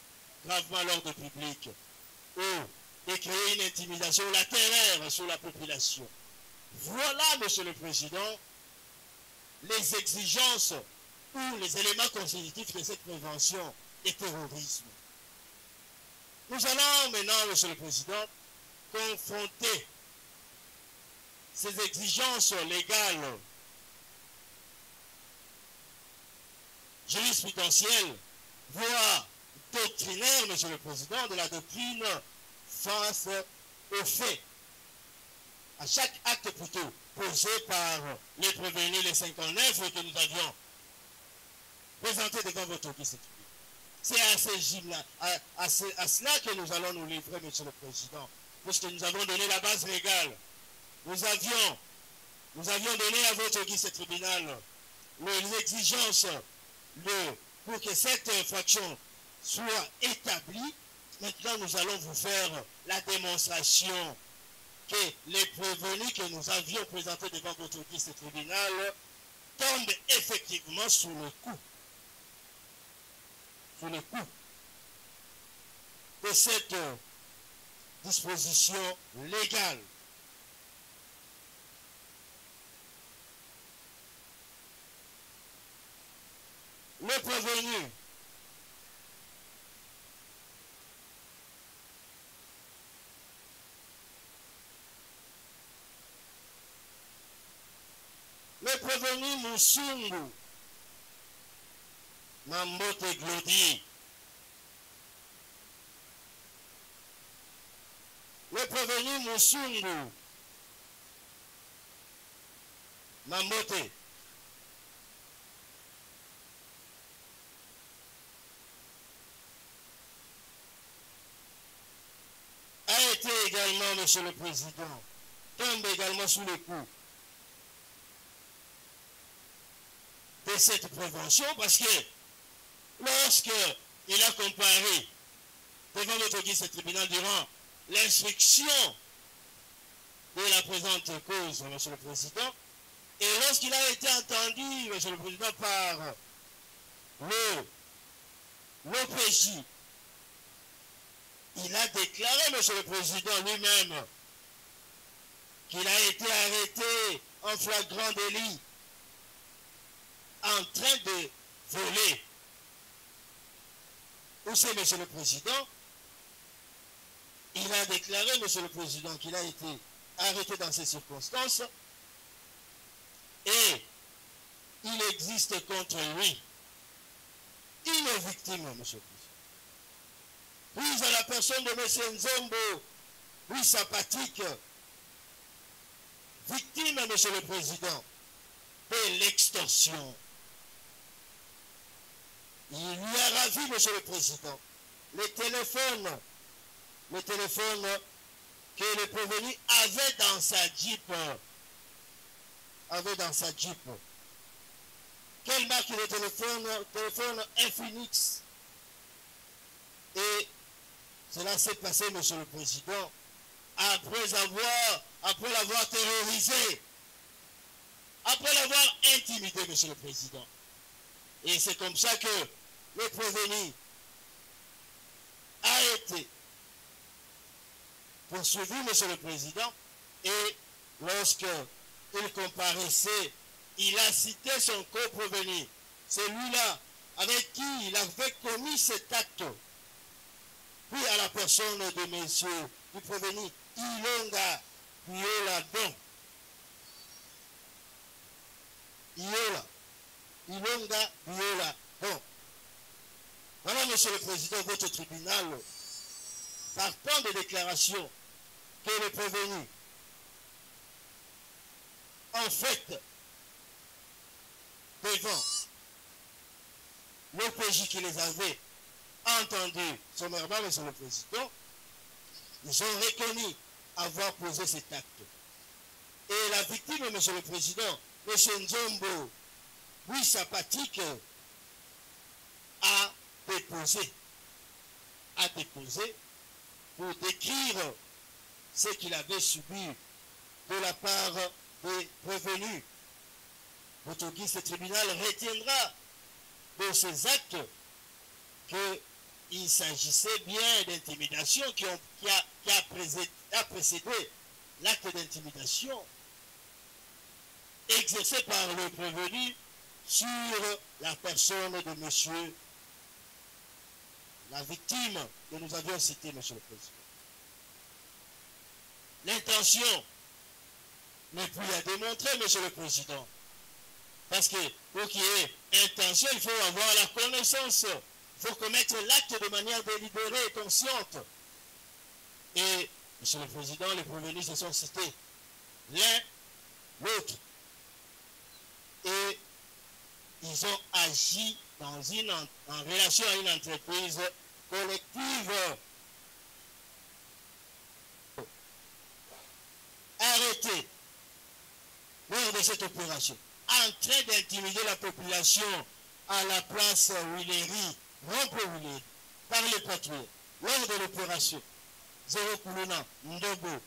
gravement l'ordre public ou de créer une intimidation, la terreur sur la population. Voilà, Monsieur le Président, les exigences ou les éléments constitutifs de cette prévention et terrorisme. Nous allons maintenant, Monsieur le Président, confronter ces exigences légales, jurisprudentielles, voire doctrinaires, Monsieur le Président, de la doctrine face aux faits. À chaque acte plutôt posé par les prévenus, les 59 que nous avions présentés devant votre audience. C'est à cela que nous allons nous livrer, Monsieur le Président, puisque nous avons donné la base légale. Nous avions donné à votre audience tribunal les exigences pour que cette infraction soit établie. Maintenant, nous allons vous faire la démonstration que les prévenus que nous avions présentés devant votre audience tribunal tombent effectivement sous le coup de cette disposition légale. Le prévenu Musungu Mambote Glodi, le prévenu Musungu Mambote a été également, Monsieur le Président, tombe également sous le coup de cette prévention, parce que lorsqu'il a comparé devant notre audience tribunal durant l'instruction de la présente cause, Monsieur le Président, et lorsqu'il a été entendu, Monsieur le Président, par l'OPJ, il a déclaré, Monsieur le Président, lui-même, qu'il a été arrêté en flagrant délit, en train de voler. Où c'est, Monsieur le Président? Il a déclaré, Monsieur le Président, qu'il a été arrêté dans ces circonstances et il existe contre lui une victime, Monsieur le Président. Puis à la personne de M. Nzombo, puis sympathique, victime, Monsieur le Président, de l'extorsion. Il lui a ravi, Monsieur le Président, le téléphone que le prévenu avait dans sa Jeep. Quelle marque de téléphone Infinix. Et cela s'est passé, Monsieur le Président, après l'avoir terrorisé, après l'avoir intimidé, Monsieur le Président. Et c'est comme ça que le prévenu a été poursuivi, Monsieur le Président, et lorsque il comparaissait, il a cité son co-prévenu, celui-là avec qui il avait commis cet acte. Puis à la personne de monsieur du prévenu, Ilonga Iola Don. Ilonga Iola Don. Voilà, Monsieur le Président, votre tribunal, partant des déclarations que le prévenu, en fait, devant l'OPJ qui les avait entendus sommairement, Monsieur le Président, ils ont reconnu avoir posé cet acte. Et la victime, Monsieur le Président, M. Nzombo, oui, sympathique, a déposé pour décrire ce qu'il avait subi de la part des prévenus. Votre guise, le tribunal retiendra de ces actes qu'il s'agissait bien d'intimidation qui a précédé l'acte d'intimidation exercé par le prévenu sur la personne de monsieur, la victime que nous avions citée, Monsieur le Président. L'intention n'est plus à démontrer, Monsieur le Président. Parce que pour qu'il y ait intention, il faut avoir la connaissance. Il faut commettre l'acte de manière délibérée et consciente. Et, Monsieur le Président, les prévenus se sont cités l'un, l'autre. Et ils ont agi en relation à une entreprise collective. Arrêtés lors de cette opération, en train d'intimider la population à la place Willery, Rompe-Willery, par les patrouilles, lors de l'opération Zéro Kuluna, Ndobo.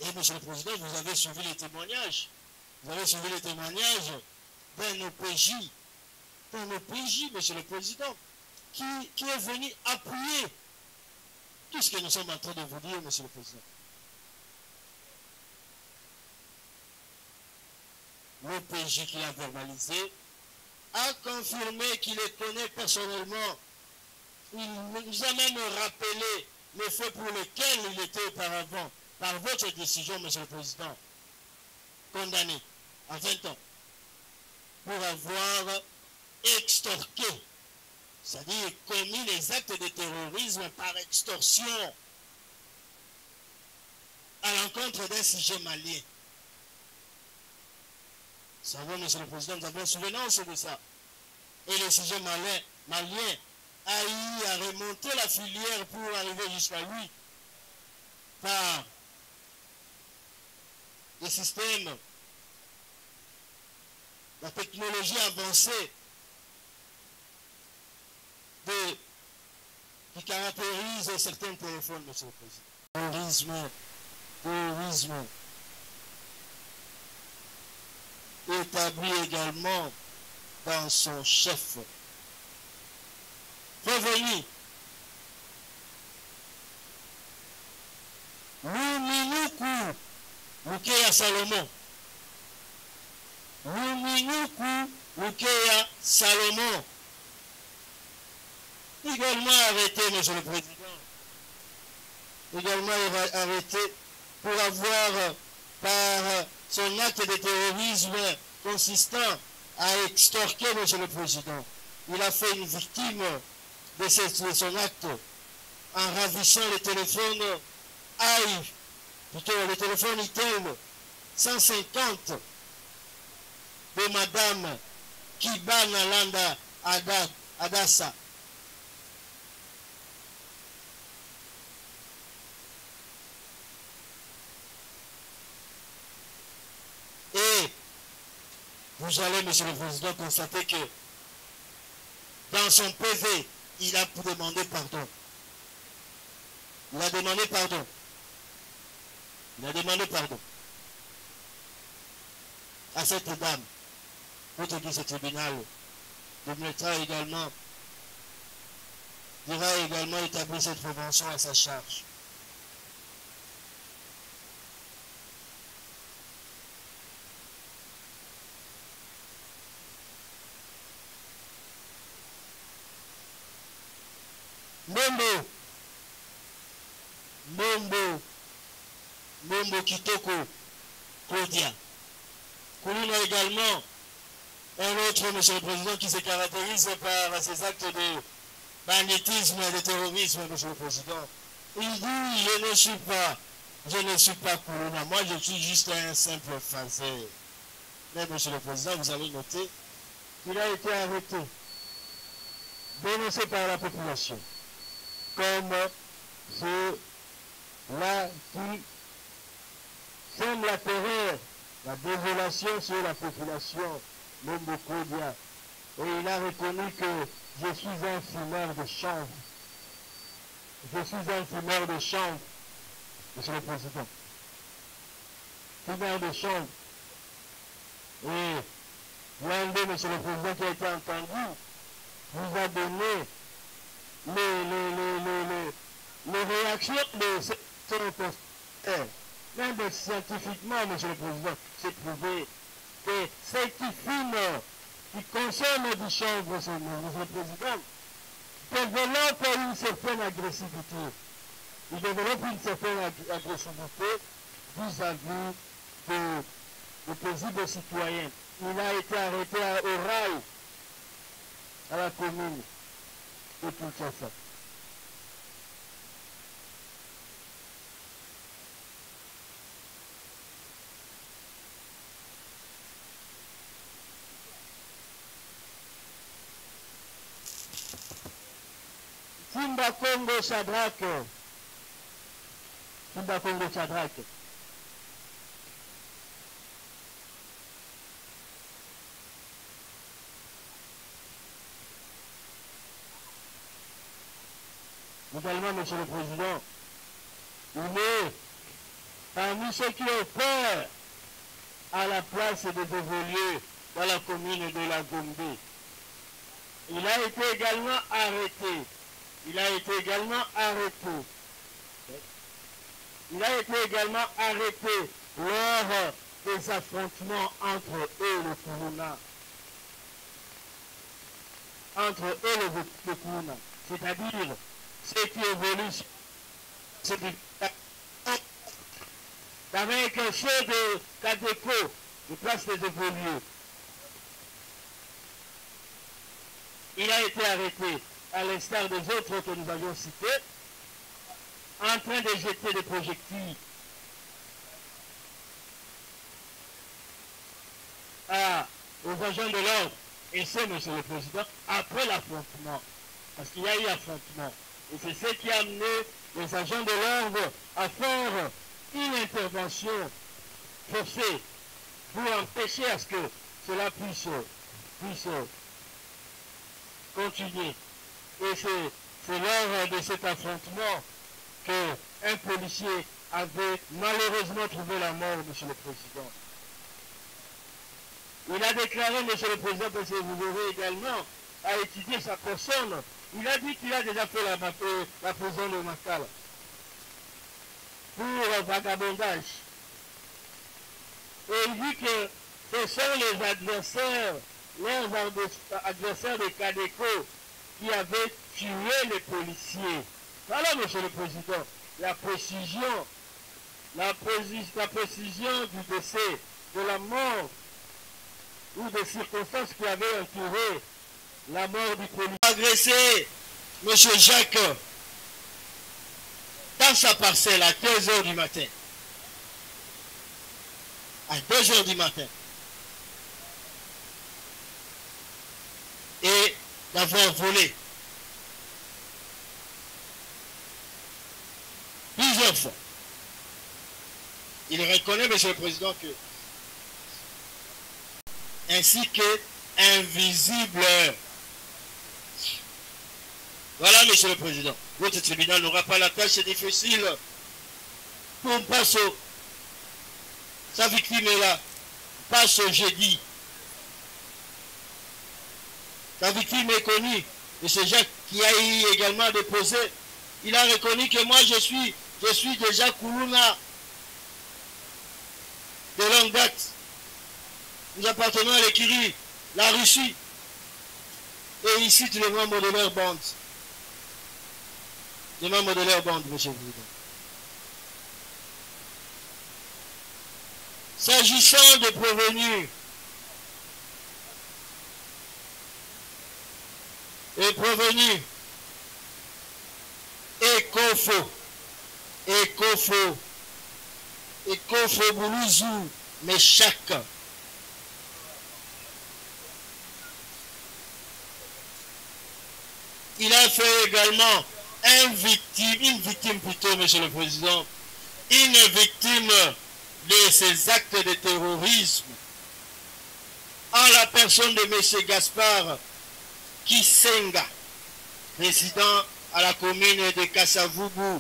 Et Monsieur le Président, vous avez suivi les témoignages. Vous avez suivi les témoignages d'un OPJ, Monsieur le Président, qui est venu appuyer tout ce que nous sommes en train de vous dire, Monsieur le Président. L'OPJ qui l'a verbalisé a confirmé qu'il les connaît personnellement. Il nous a même rappelé les faits pour lesquels il était auparavant, par votre décision, Monsieur le Président, condamné à 20 ans pour avoir extorqué, c'est-à-dire commis les actes de terrorisme par extorsion à l'encontre d'un sujet malien. Nous savons, Monsieur le Président, nous avons souvenance de ça. Et le sujet malien a eu à remonter la filière pour arriver jusqu'à lui par des systèmes, la technologie avancée qui caractérise certains téléphones, Monsieur le Président. Terrorisme établi également dans son chef. Prévenu. Luminuku Lukeya Salomon. Luminuku Lukeya Salomon. Également arrêté, Monsieur le Président. Également arrêté pour avoir, par son acte de terrorisme consistant à extorquer, Monsieur le Président. Il a fait une victime de son acte en ravissant le téléphone le téléphone Itel 150 de Madame Kibana Landa Adassa. Et vous allez, Monsieur le Président, constater que dans son PV, il a demandé pardon. Il a demandé pardon. Il a demandé pardon à cette dame. Votre dit ce tribunal permettra également devra également établir cette prévention à sa charge. Mombo Kitoko Kodia. Koulina également un autre, monsieur le Président, qui se caractérise par ses actes de banditisme et de terrorisme, monsieur le Président. Il dit, je ne suis pas Koulina, moi je suis juste un simple français. Mais monsieur le Président, vous avez noté qu'il a été arrêté, dénoncé par la population, comme ceux-là qui sème la terreur, la désolation sur la population Mombo Kodia. Et il a reconnu que je suis un fumeur de chanvre. Je suis un fumeur de chanvre, monsieur le Président. Fumeur de chanvre. Et Yandé, monsieur le Président, qui a été entendu, vous a donné les réactions de ce reporter. Même scientifiquement, monsieur le Président, c'est prouvé que ceux qui fument, qui consomment du chanvre, monsieur le Président, développent une certaine agressivité. Ils développent une certaine agressivité vis-à-vis de paisibles citoyens. Il a été arrêté au rail, à la commune de Kinshasa. Simba Congo Shadrach. Simba Congo Shadrach. Également, monsieur le Président, il est parmi ceux qui ont peur à la place des évolués dans la commune de la Gombe. Il a été également arrêté. Il a été également arrêté lors des affrontements entre eux et le Kuruna. C'est-à-dire ceux qui évoluent avec ceux de Kadeco, de place des évolués. Il a été arrêté, à l'instar des autres que nous avions cités, en train de jeter des projectiles aux agents de l'ordre. Et c'est, monsieur le Président, après l'affrontement. Parce qu'il y a eu affrontement. Et c'est ce qui a amené les agents de l'ordre à faire une intervention forcée pour empêcher à ce que cela puisse continuer. Et c'est lors de cet affrontement qu'un policier avait malheureusement trouvé la mort, monsieur le Président. Il a déclaré, monsieur le Président, parce que vous verrez également, à étudier sa personne, il a dit qu'il a déjà fait la prison de Makala pour vagabondage. Et il dit que ce sont les adversaires, leurs adversaires de Kadeco qui avaient tué les policiers. Voilà, monsieur le Président, la précision du décès, de la mort ou des circonstances qui avaient entouré la mort du policier. Agressé M. Jacques dans sa parcelle à 2h du matin. À 2h du matin. Et d'avoir volé plusieurs fois. Il reconnaît, monsieur le Président, que ainsi que invisible. Voilà, monsieur le Président. Votre tribunal n'aura pas la tâche difficile pour passer. Sa victime est là. Passe jeudi. Sa victime est connue. M. Jacques, qui a eu également déposé, il a reconnu que moi je suis déjà Koulouna de longue date. Nous appartenons à l'Écurie, la Russie. Et ici, tous les membres de leur bande. Les membres de leur bande, M. le Président. S'agissant des prévenus, Ekofo Boulouzou, Meshak. Il a fait également une victime plutôt, Monsieur le Président, une victime de ces actes de terrorisme en la personne de M. Gaspard Kisenga, résident à la commune de Kassavubu.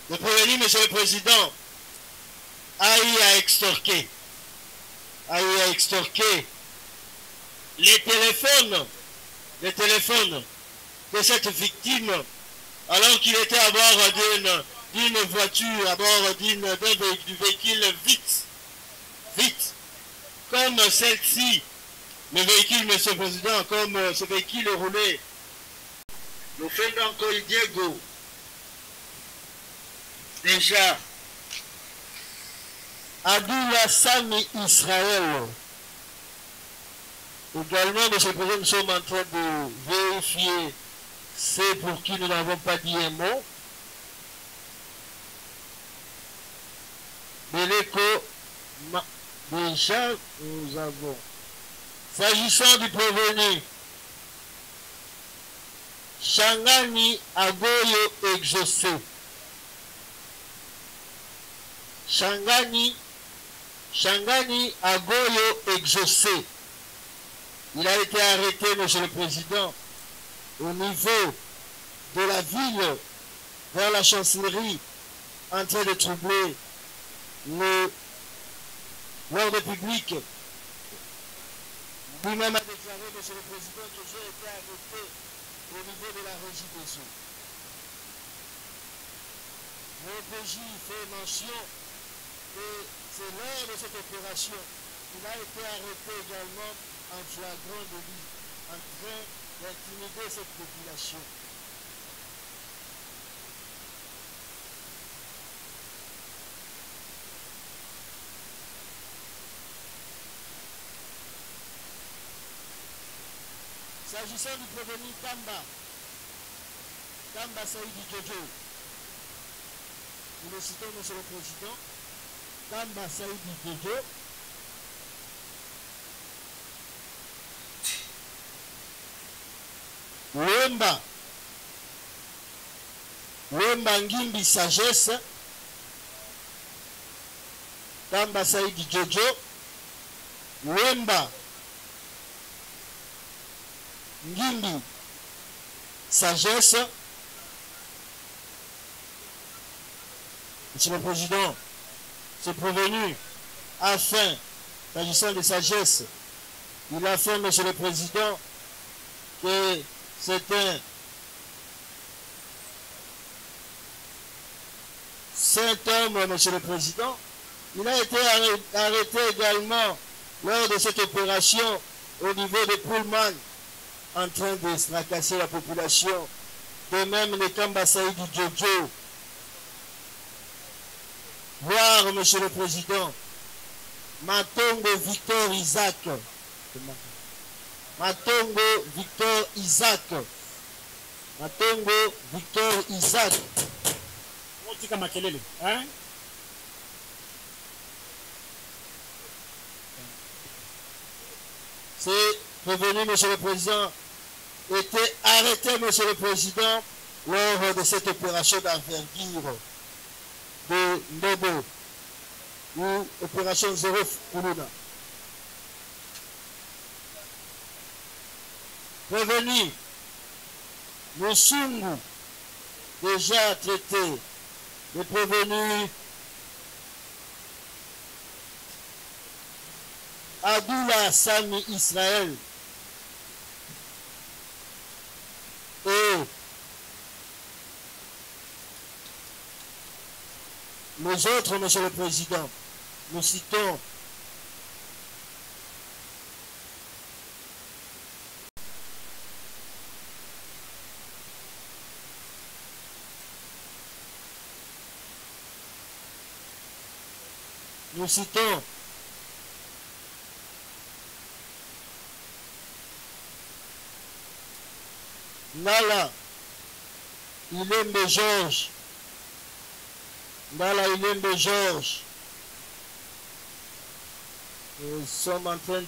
Le prévenu, Monsieur le Président, a eu à extorquer les téléphones de cette victime alors qu'il était à bord d'une voiture, à bord du véhicule vite, comme celle-ci, le véhicule, Monsieur le Président, comme ce véhicule roulé. Nous faisons encore Diego. Déjà, Adoula Sami Israël. Également, Monsieur le Président, nous sommes en train de vérifier ceux pour qui nous n'avons pas dit un mot. Déjà, nous avons. S'agissant du prévenu, Shangani Agoyo exaucé. Shangani Agoyo exaucé. Il a été arrêté, Monsieur le Président, au niveau de la ville, vers la chancellerie, en train de troubler l'ordre public. Lui-même a déclaré, Monsieur le Président, que j'ai été arrêté au niveau de la régie des eaux. Mon PJ fait mention que c'est lors de cette opération qu'il a été arrêté également en flagrant délit, en train d'intimider cette population. S'agissant du prévenu Tamba Saïdi Jojo, nous le citons, Monsieur le Président, Tamba Saïdi Jojo, Wemba Ngimbi Sagesse, Tamba Saïdi Jojo, Wemba Ngimbi Sagesse. Monsieur le Président, c'est prévenu afin, s'agissant de sagesse, il a fait, Monsieur le Président, que c'est un saint homme, Monsieur le Président. Il a été arrêté également lors de cette opération au niveau de Pullman, en train de fracasser la population. De même, le Tamba Saïdi Jojo. Voir, Monsieur le Président, Matongo Victor Isaac. C'est prévenu, Monsieur le Président, était arrêté, Monsieur le Président, lors de cette opération d'envergure de Ndobo, ou opération Zéro Koulouna. Prévenu, Moussoungou, déjà traité, le prévenu Adoula Sami Israël et les autres, Monsieur le Président, nous citons Nala Ilembe Georges. Nala Ilembe Georges. Nous sommes en train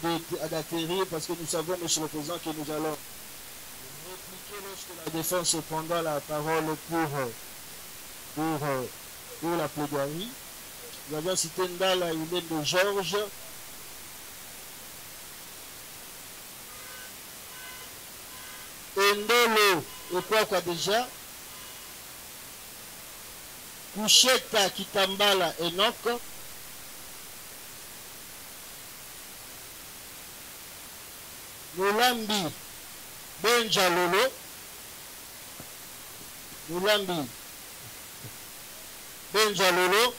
d'atterrir parce que nous savons, Monsieur le Président, que nous allons répliquer lorsque la défense prendra la parole pour la plaidoirie. Nous avons cité Ndala Ilembe Georges. Endolo Ekwakwa déjà. Kusheta Kitambala Enoch. Nulambi Benja Lolo. Nulambi Benja Lolo.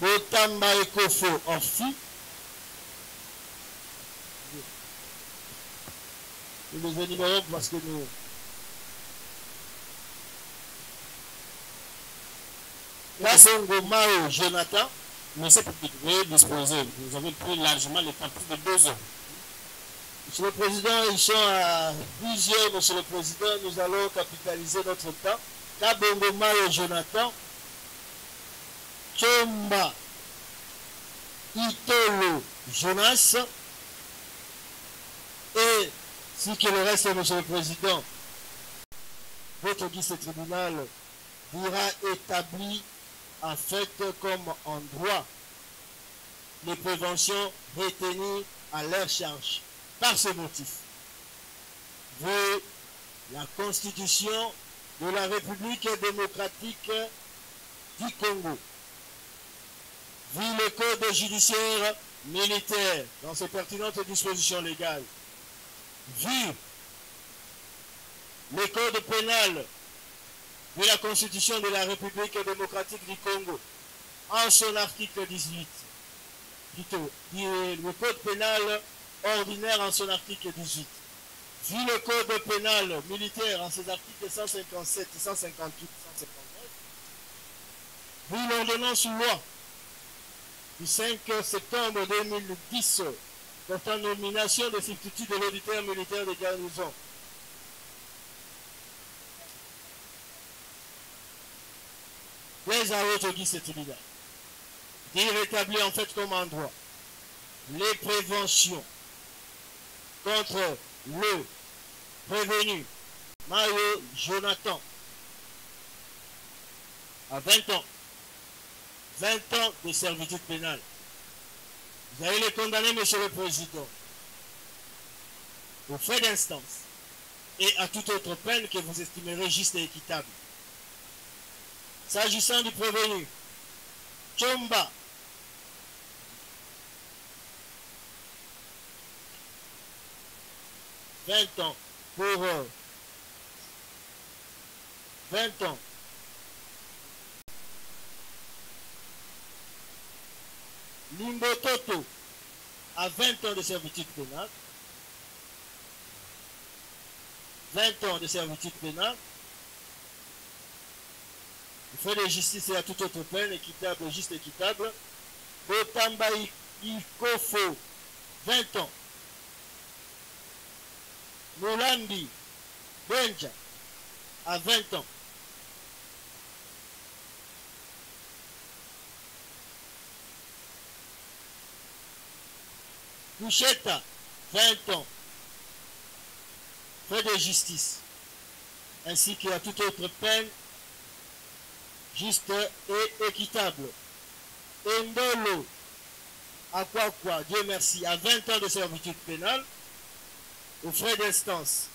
Botamba Ekofo Orfi. Nous les énumérons parce que nous... Kassongo Mao Jonathan. Monsieur le Président, disposer. Vous avez pris largement le temps, plus de 2 heures. Monsieur le Président, ils sont à plusieurs. Monsieur le Président, nous allons capitaliser notre temps. Kabongo Mao Jonathan. Chomba Itolo Jonas. Et si que le reste, Monsieur le Président, votre guide tribunal dira établi en fait comme en droit les préventions retenues à leur charge. Par ce motif, vu la Constitution de la République démocratique du Congo, vu le code judiciaire militaire dans ses pertinentes dispositions légales, vu le code pénal de la Constitution de la République démocratique du Congo, en son article 18, plutôt, le code pénal ordinaire en son article 18, vu le code pénal militaire en ses articles 157, 158, 159, vu l'ordonnance loi du 5 septembre 2010 portant nomination de substitut de l'auditeur militaire de garnison, les arrêts au tribunal, d'y rétablir en fait comme en droit les préventions contre le prévenu Mario Jonathan à 20 ans. 20 ans de servitude pénale. Vous allez les condamner, Monsieur le Président, aux frais d'instance et à toute autre peine que vous estimerez juste et équitable. S'agissant du prévenu, Chomba, « 20 ans pour 20 ans. Limbo Toto à 20 ans de servitude pénale. 20 ans de servitude pénale. Frais de justice et à toute autre peine, équitable, juste équitable. Botamba Ikofo, 20 ans. Molambi Benja, à 20 ans. Couchetta, 20 ans. Frais de justice, ainsi qu'à toute autre peine, juste et équitable. Ndolo Akwakwa, Dieu merci, à 20 ans de servitude pénale, aux frais d'instance,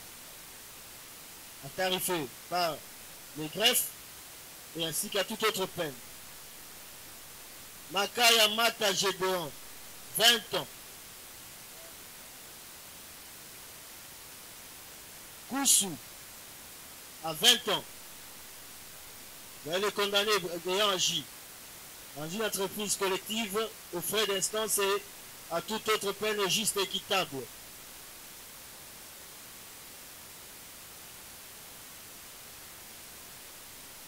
à tarifer par les greffes, et ainsi qu'à toute autre peine. Makaya Mata Gédéon, 20 ans. Koussou, à 20 ans. Vous allez les condamner ayant agi dans une entreprise collective aux frais d'instance et à toute autre peine juste et équitable.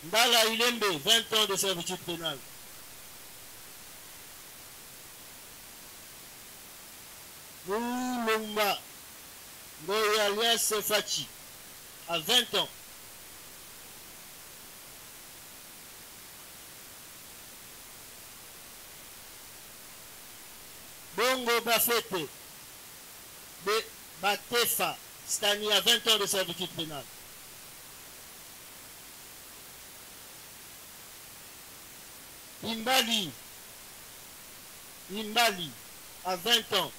Ndala Ilembe, 20 ans de servitude pénale. Moulumba Ngoyalias Fachi, à 20 ans. Bongo Bafete Batefa Stani, à 20 ans de servitude pénale. Imbali, à 20 ans.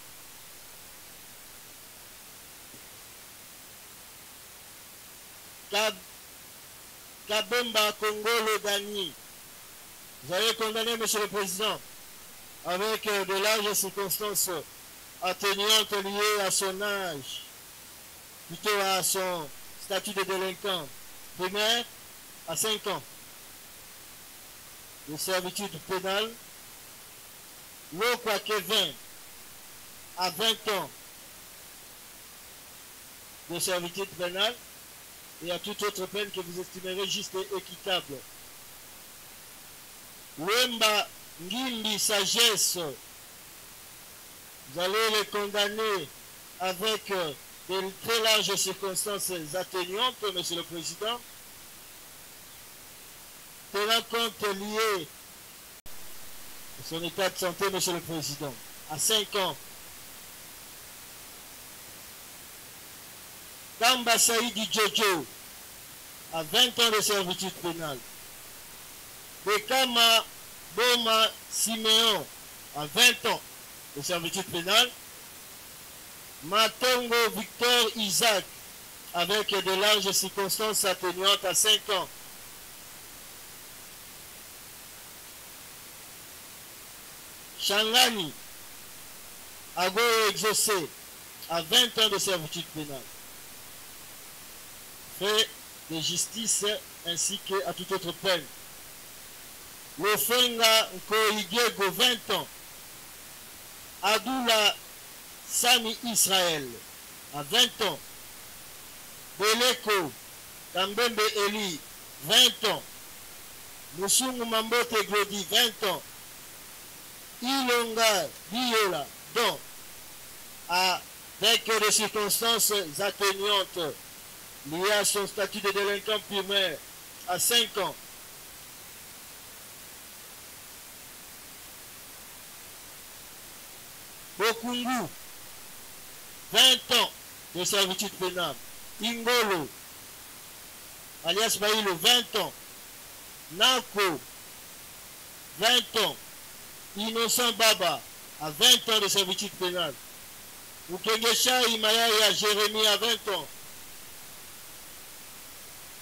Kabemba Kongolo Dani, vous avez condamné, Monsieur le Président, avec de larges circonstances atténuantes liées à son âge, plutôt à son statut de délinquant primaire, à 5 ans de servitude pénale. Lokwa Kevin, à 20 ans de servitude pénale et à toute autre peine que vous estimerez juste et équitable. Wemba Ngimbi Sagesse, vous allez les condamner avec de très larges circonstances atténuantes, Monsieur le Président, tenant compte lié à son état de santé, Monsieur le Président, à 5 ans. Tamba Saïdi Djojo, à 20 ans de servitude pénale. Bekama Boma Siméon, à 20 ans de servitude pénale. Matongo Victor Isaac, avec de larges circonstances atténuantes, à 5 ans. Changani Agoyo Exaucé, à 20 ans de servitude pénale. Fait de justice ainsi qu'à toute autre peine. Lofenga Nkoigego, 20 ans. Adoula Sami Israël, à 20 ans. Beleko Kambembe Eli, 20 ans. Musungu Mambote Glodi, 20 ans. Ilonga Biola, donc, avec des circonstances atténuantes liées à son statut de délinquant primaire, à 5 ans. Bokungu, 20 ans de servitude pénale. Ingolo, alias Baïlo, 20 ans. Nako, 20 ans. Innocent Baba, à 20 ans de servitude pénale. Ukengesha Imayaya Jérémie, à 20 ans.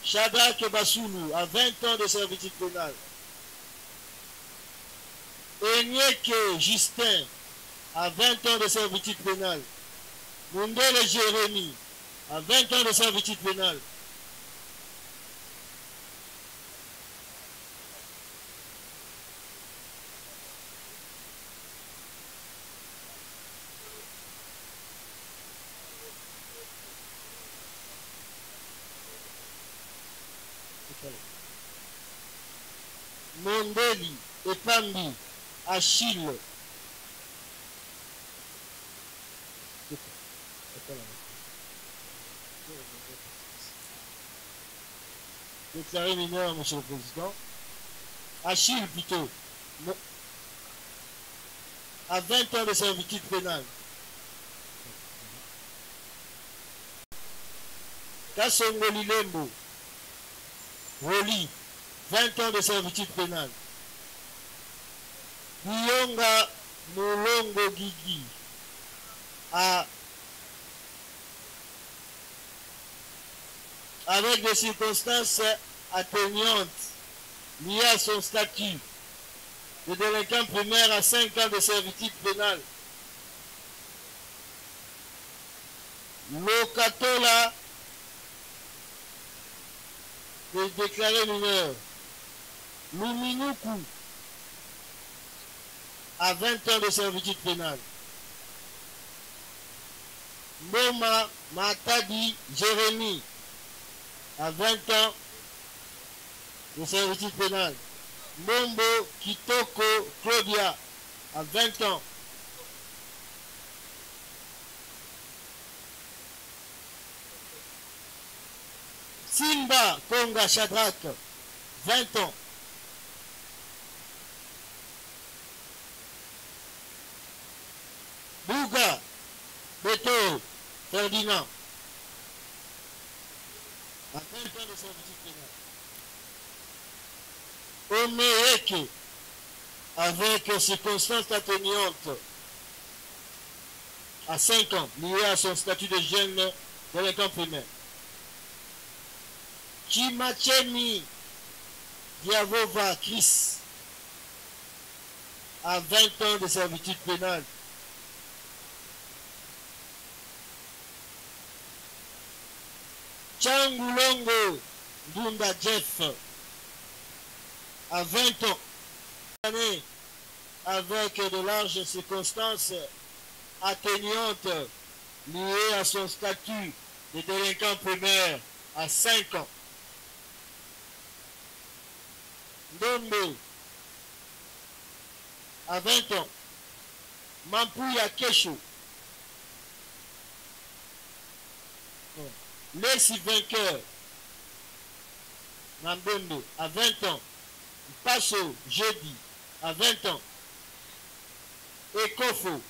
Shadak Bassoulou, à 20 ans de servitude pénale. Enyeke Justin, à 20 ans de servitude pénale. Mundele Jérémie, à 20 ans de servitude pénale. Mondeli et Pambi, Achille. Déclaré mineur, Monsieur le Président. Achille plutôt. À 20 ans de servitude pénale. Kassongo Lilembo. Roli. 20 ans de servitude pénale. Buyonga Moulongo Guigui, avec des circonstances atténuantes liées à son statut de délinquants primaires à 5 ans de servitude pénale. Lokatola de déclaré mineur. Luminuku à 20 ans de servitude pénale. Moma Matadi Jérémy à 20 ans de servitude pénale. Mombo Kitoko Claudia à 20 ans. Simba Konga Shadrach, 20 ans. Bouga Beto Ferdinand, à 20 ans de servitude pénale. Omeyeke, avec circonstances atténuantes, à 5 ans, lié à son statut de jeune délinquant primaire. Chimachemi Diavova Chris, à 20 ans de servitude pénale. Changulongo Dunda Jeff, à 20 ans, avec de larges circonstances atténuantes liées à son statut de délinquant primaire, à 5 ans. Ndombe, à 20 ans. Mampuya Kesho, Lessi Vainqueur, Nambembe, à 20 ans. Passo Jeudi, à 20 ans. Ekofo,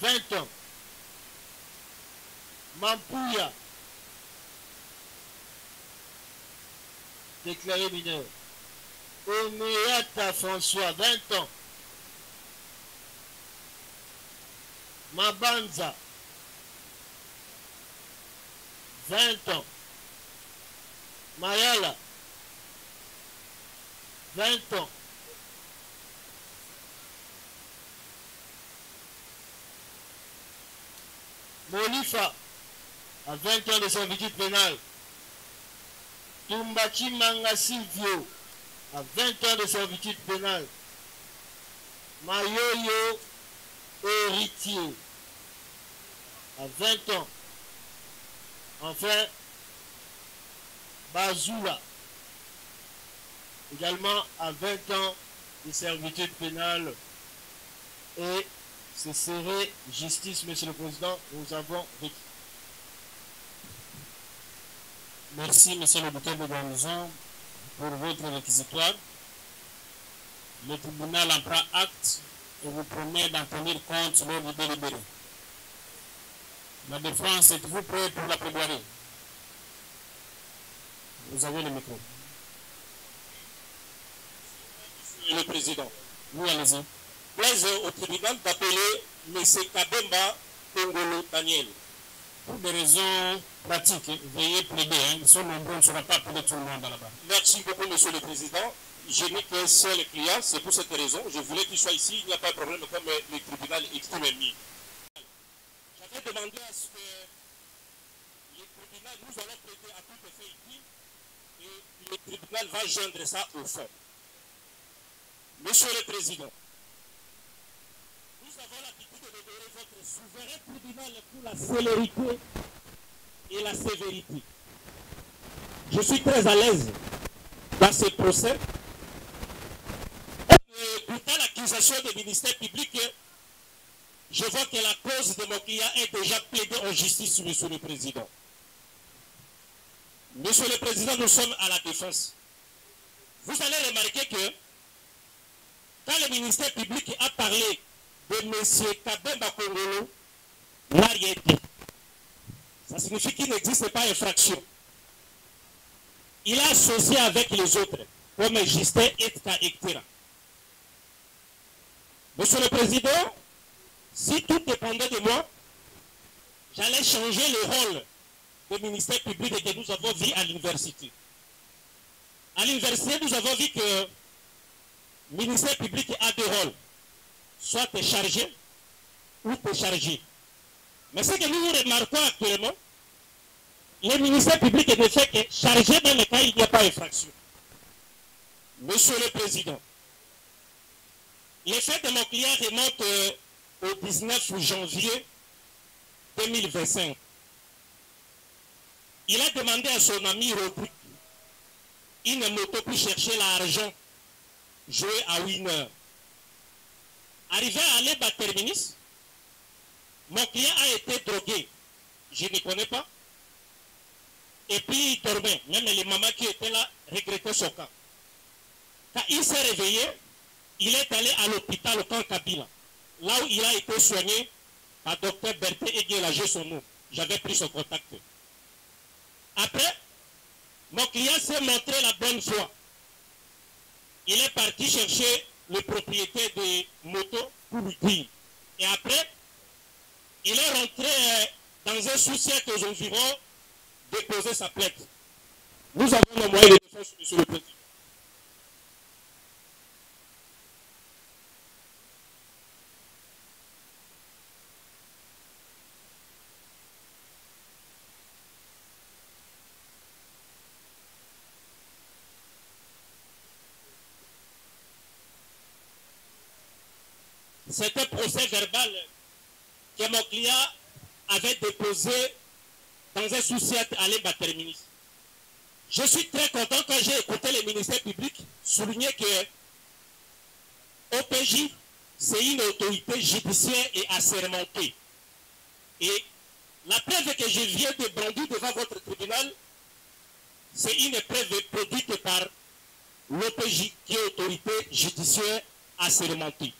20 ans. Mampuya, déclaré mineur. Omeata François, 20 ans. Mabanza, 20 ans. Mayala, 20 ans. Molifa, à 20 ans de servitude pénale. Tumbachi Manga Silvio, à 20 ans de servitude pénale. Mayoyo Héritier, à 20 ans. Enfin, Bazoula, également à 20 ans de servitude pénale. Et ce serait justice, Monsieur le Président, nous avons requis. Merci, Monsieur le docteur de garnison, pour votre réquisitoire. Le tribunal en prend acte et vous promet d'en tenir compte lors du délibéré. La défense, êtes-vous prêt pour la plaidoirie? Vous avez le micro. Monsieur le Président, Oui, allez-y. plaise au tribunal d'appeler M. Kabemba Kongolo Daniel. Pour des raisons pratiques, veuillez plaider. Ils sont nombreux, on ne sera pas appeler tout le monde là-bas. Merci beaucoup, Monsieur le Président. Je n'ai qu'un seul client, c'est pour cette raison. Je voulais qu'il soit ici, il n'y a pas de problème comme le tribunal estime mis. J'avais demandé à ce que le tribunal, nous allons plaider à tout effet ici, et le tribunal va joindre ça au fond. Monsieur le Président, nous avons l'habitude de donner votre souverain tribunal pour la célérité et la sévérité. Je suis très à l'aise dans ce procès. Écoutant l'accusation du ministère public, je vois que la cause de mon client est déjà plaidée en justice, Monsieur le Président. Monsieur le Président, nous sommes à la défense. Vous allez remarquer que quand le ministère public a parlé de M. Kabemba Kongolo, il n'a rien dit. Ça signifie qu'il n'existe pas infraction. Il a associé avec les autres, comme Justin Etka Ektera. Monsieur le Président, si tout dépendait de moi, j'allais changer le rôle du ministère public que nous avons vu à l'université. À l'université, nous avons vu que Le ministère public a deux rôles. Soit tu es chargé ou déchargé. Mais ce que nous remarquons actuellement, le ministère public ne fait que charger dans le cas où il n'y a pas d'infraction. Monsieur le Président, les faits de mon client remontent au 19 janvier 2025. Il a demandé à son ami Rodrigue une moto pour chercher l'argent joué à Winner. Arrivé à Aleba Terminus, mon client a été drogué. Je ne connais pas. Et puis il dormait. Même les mamans qui étaient là regrettaient son cas. Quand il s'est réveillé, il est allé à l'hôpital au camp Kabila, là où il a été soigné par docteur Berthe Eguela, j'ai son nom. J'avais pris son contact. Après, mon client s'est montré la bonne foi. Il est parti chercher le propriétaire des motos pour lui dire. Et après, il est rentré dans un sous-siècle aux environs déposer sa plainte. Nous avons nos moyens de défense, monsieur le Président. C'est un procès verbal que mon client avait déposé dans un sous-siècle à l'Emba Terminus. Je suis très content quand j'ai écouté le ministère public souligner que OPJ, c'est une autorité judiciaire et assermentée. Et la preuve que je viens de brandir devant votre tribunal, c'est une preuve produite par l'OPJ, qui est autorité judiciaire assermentée.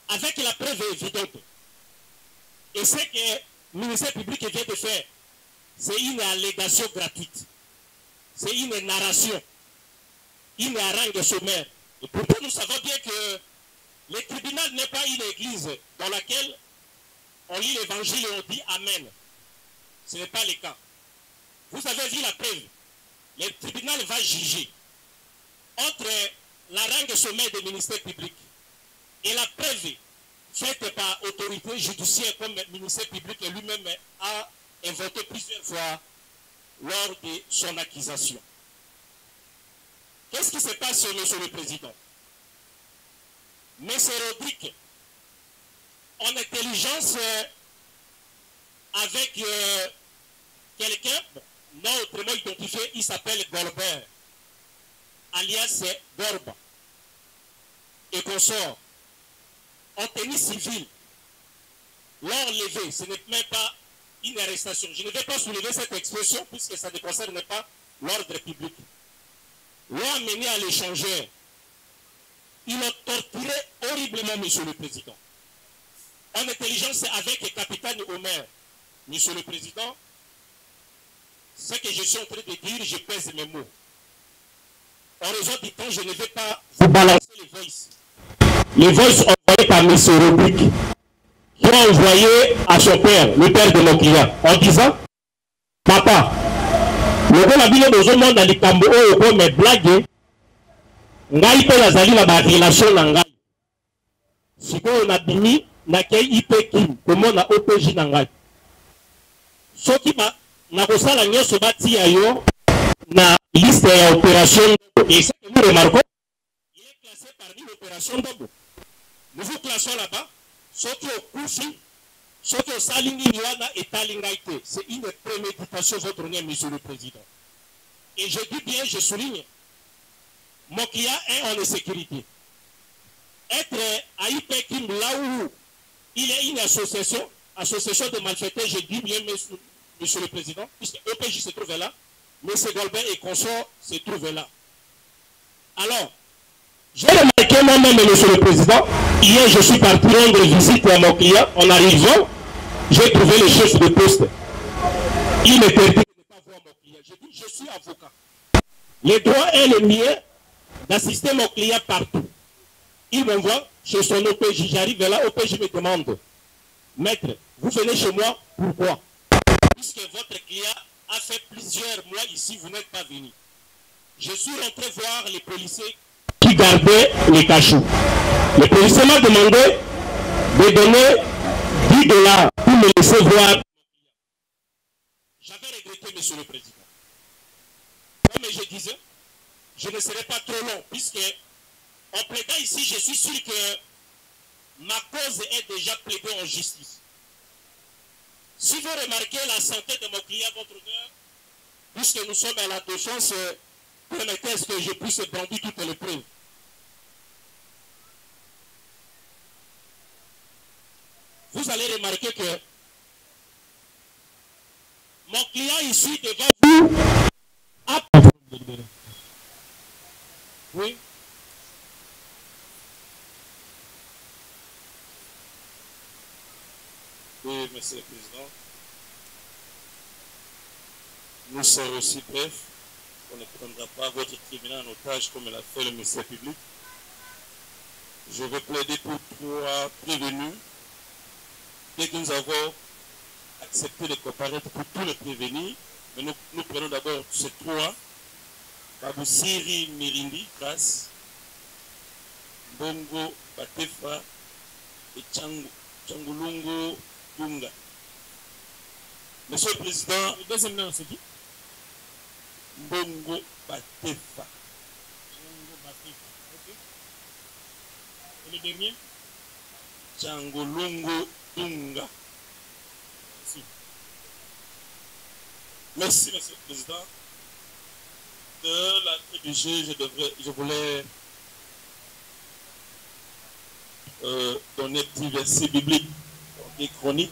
Avec la preuve évidente. Et ce que le ministère public vient de faire, c'est une allégation gratuite. C'est une narration. Une harangue sommaire. Et pourtant, nous savons bien que le tribunal n'est pas une église dans laquelle on lit l'évangile et on dit Amen. Ce n'est pas le cas. Vous avez vu la preuve. Le tribunal va juger entre l'harangue sommaire du ministère public et la preuve faite par autorité judiciaire comme le ministère public lui-même a inventé plusieurs fois lors de son accusation. Qu'est-ce qui se passe, monsieur le Président? Monsieur Rodrigue, en intelligence avec quelqu'un, non autrement identifié, il s'appelle Gorbert, alias Gorba, et consort. En tenue civile, l'ont levé, ce n'est même pas une arrestation. Je ne vais pas soulever cette expression puisque ça ne concerne pas l'ordre public. L'ont amené à l'échangeur. Ils l'ont torturé horriblement, monsieur le Président. En intelligence avec le capitaine Omer, monsieur le Président, ce que je suis en train de dire, je pèse mes mots. En raison du temps, je ne vais pas vous balancer les voices. Les voices envoyées par M. Rodrigue, qui ont envoyé à son père, le père de mon client, en disant Papa, le bon habillé dans un monde dans les Cambo, au me blague, ngai pe lazali na ba relation na ngai. Siko na bimi na kei ipe kim, komo na OPJ na ngai. Soki ba na kosala nyoso batia yo na liste ya opération, et ça que nous remarquons, il est classé parmi l'opération Dobo. Nous vous classons là-bas, ceux qui ont couché, ceux qui ont salingi Niwana et Talingaïté. C'est une préméditation, votre nom, monsieur le Président. Et je dis bien, je souligne, mon client est en insécurité. Être à Ipekim, là où il est une association de malfaiteurs, je dis bien, monsieur le Président, puisque OPJ se trouve là, M. Golbert et consorts se trouvent là. Alors, j'ai remarqué moi-même, monsieur le Président, hier je suis parti rendre visite à mon client. En arrivant, j'ai trouvé le chef de poste. Il m'interdit de ne pas voir mon client. Je dis, je suis avocat. Le droit est le mien d'assister mon client partout. Il m'envoie chez son OPJ. J'arrive là, OPJ me demande, maître, vous venez chez moi, pourquoi? Puisque votre client a fait plusieurs mois ici, vous n'êtes pas venu. Je suis rentré voir les policiers qui gardait les cachous. Le président m'a demandé de donner $10 pour me laisser voir. J'avais regretté, monsieur le président. Comme je disais, je ne serai pas trop long, puisque en plaidant ici, je suis sûr que ma cause est déjà plaidée en justice. Si vous remarquez la santé de mon client, votre honneur, puisque nous sommes à la défense, permettez-ce que je puisse brandir toutes les preuves. Vous allez remarquer que mon client ici devant vous a... Oui. Oui, monsieur le président. Nous serons aussi brefs. On ne prendra pas votre tribunal en otage comme l'a fait le ministère public. Je vais plaider pour 3 prévenus. Dès que nous avons accepté de comparaître pour tous les prévenus, mais nous prenons d'abord ces 3. Babusiri Mirindi, Kras, Bongo Batefa et Changulungo Dunga. Monsieur le Président, le deuxième nom, c'est qui? Bongo Batefa. Bongo Batefa, ok. Et le dernier? Changulungo Dunga. Merci. Merci, Monsieur le Président. De l'entrée du jeu, je voulais donner un petit verset biblique et chronique.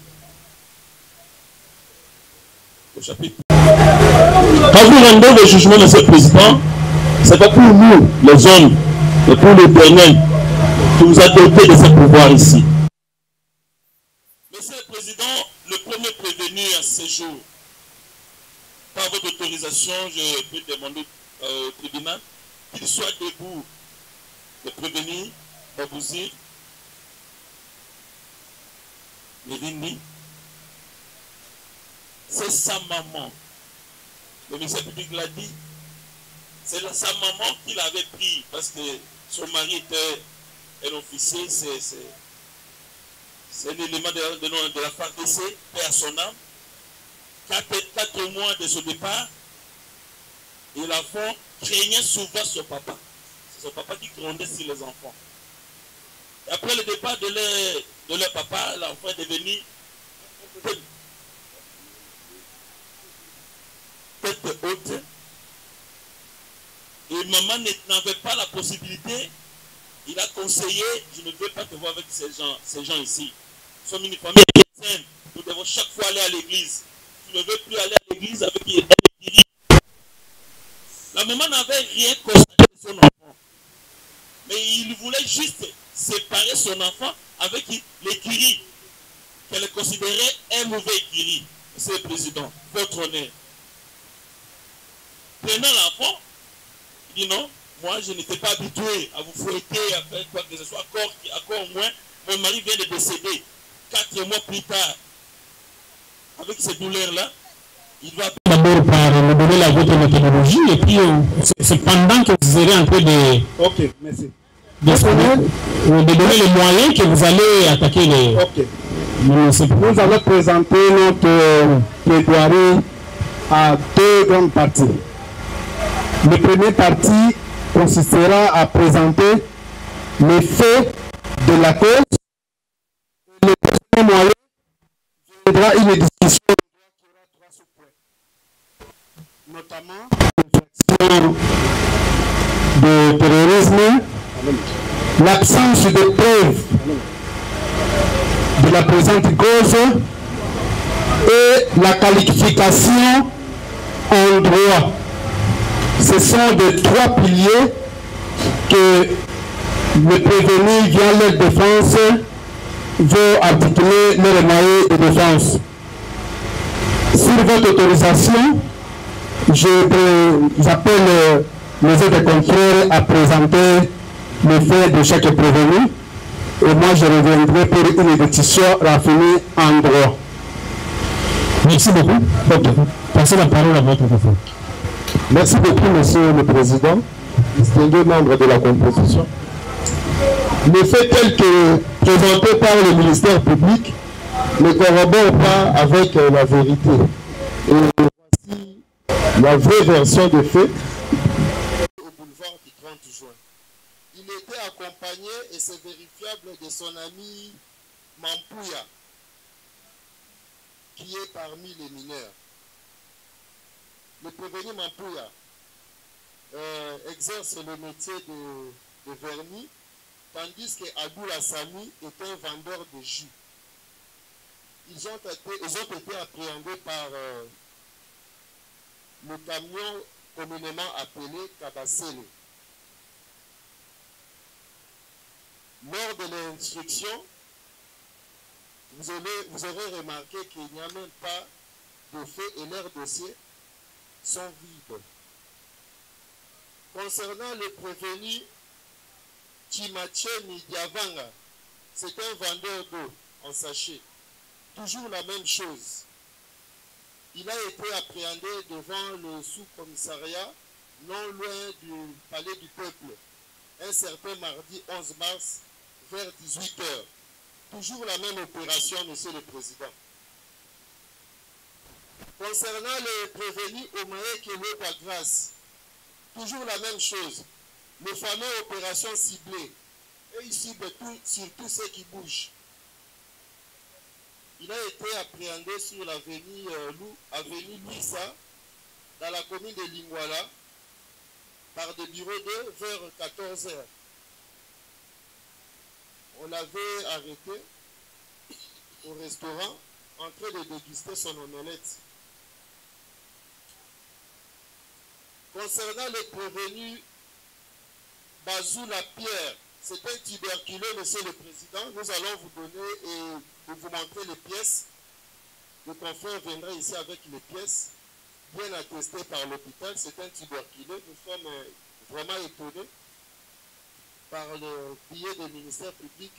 Au chapitre. Quand vous rendez le jugement, Monsieur le Président, ce n'est pas pour nous, les hommes, mais pour l'Éternel qui vous a doté de ce pouvoir ici. Monsieur le Président, le premier prévenu à ce jour, par votre autorisation, je peux demander au tribunal qu'il soit debout. Le prévenu, Babouzir, Mérini, c'est sa maman. Le ministère public l'a dit, c'est sa maman qui l'avait pris parce que son mari était un officier, c'est un élément de la FARDC, paix à son âme. 4 mois de son départ, et l'enfant craignait souvent son papa. C'est son papa qui grondait sur les enfants. Et après le départ de leur papa, l'enfant est devenu tête haute. Et maman n'avait pas la possibilité. Il a conseillé, je ne veux pas te voir avec ces gens ici. Nous sommes une famille chrétienne. Nous devons chaque fois aller à l'église. Tu ne veux plus aller à l'église avec les guéris. La maman n'avait rien constaté de son enfant. Mais il voulait juste séparer son enfant avec l'écurie qu'elle considérait un mauvais écurie. Monsieur le Président, votre honneur. Prenant l'enfant, il dit non, moi je n'étais pas habitué à vous fouetter, à faire quoi que ce soit. Encore moins, mon mari vient de décéder 4 mois plus tard. Avec ces douleurs-là, il va d'abord par me donner la votre méthodologie et puis c'est pendant que vous serez en train de... Ok, merci. De donner les moyens que vous allez attaquer les... Ok. Nous allons présenter notre plaidoirie à 2 grandes parties. Le premier partie consistera à présenter les faits de la cause. Le deuxième moyen viendra une discussion qui aura 3 sous-points. Notamment l'infraction de terrorisme, l'absence de preuves de la présente cause et la qualification en droit. Ce sont les 3 piliers que le prévenu via leur défense veut articuler leur moyen de défense. Sur votre autorisation, j'appelle les autres confrères à présenter les faits de chaque prévenu et moi je reviendrai pour une décision raffinée en droit. Merci beaucoup. Passez la parole à votre confrère. Merci beaucoup, Monsieur le Président. distingués membres de la composition, le fait tel que présenté par le ministère public ne corrobore pas avec la vérité. Et voici la vraie version des faits. Au boulevard du 30 juin. Il était accompagné, et c'est vérifiable, de son ami Mampouya, qui est parmi les mineurs. Le prévenu Mampouya exerce le métier de vernis, tandis que Abou Lassami est un vendeur de jus. Ils ont été appréhendés par le camion communément appelé Kabassele. Lors de l'instruction, vous aurez remarqué qu'il n'y a même pas de fait et leurs dossiers sont vides. Concernant le prévenu Timacheni Diavanga, c'est un vendeur d'eau en sachet. Toujours la même chose. Il a été appréhendé devant le sous-commissariat, non loin du palais du peuple, un certain mardi 11 mars, vers 18h. Toujours la même opération, Monsieur le Président. Concernant le prévenu Omae Kelo Grâce, toujours la même chose. Le fameux opération ciblée. Et il cible sur tout ce qui bouge. Il a été appréhendé sur l'avenue Louisa, dans la commune de Lingwala, par des bureaux de vers 14h. On l'avait arrêté au restaurant en train de déguster son omelette. Concernant le prévenu Bazou Lapierre, c'est un tuberculeux, Monsieur le Président. Nous allons vous donner et vous montrer les pièces. Le confrère viendra ici avec les pièces bien attestées par l'hôpital. C'est un tuberculeux. Nous sommes vraiment étonnés par le billet du ministère public,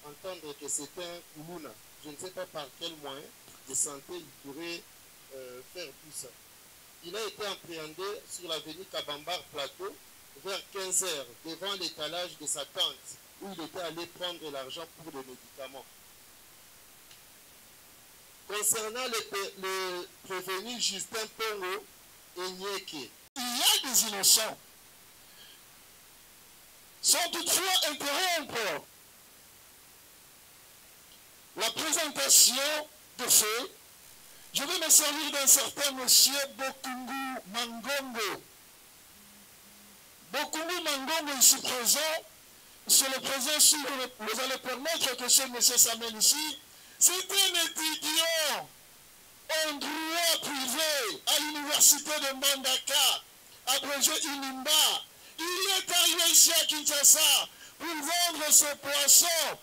entendre que c'est un Koulouna. Je ne sais pas par quel moyen de santé il pourrait faire tout ça. Il a été appréhendé sur l'avenue Kabambar Plateau vers 15h devant l'étalage de sa tante où il était allé prendre l'argent pour des médicaments. Concernant le prévenu Justin Pongo et Nyeke, il y a des innocents sans toutefois interrompre la présentation de faits. Je vais me servir d'un certain monsieur Bokungu Mangongo. Bokungu Mangongo ici présent, monsieur le président, si vous allez permettre que ce monsieur s'amène ici, c'est un étudiant en droit privé à l'université de Mandaka, abrégé Inimba. Il est arrivé ici à Kinshasa pour vendre ses poissons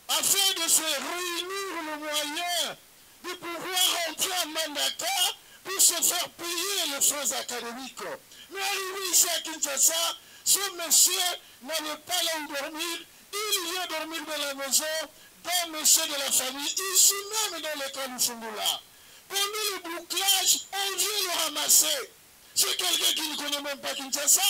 afin de se réunir le moyen de pouvoir rentrer à Mandaka pour se faire payer les frais académiques. Mais arrivé ici à Kinshasa, ce monsieur n'allait pas là où dormir, il vient dormir dans la maison d'un monsieur de la famille, ici même dans l'école Fungula. Pendant le bouclage, on vient le ramasser. C'est quelqu'un qui ne connaît même pas Kinshasa.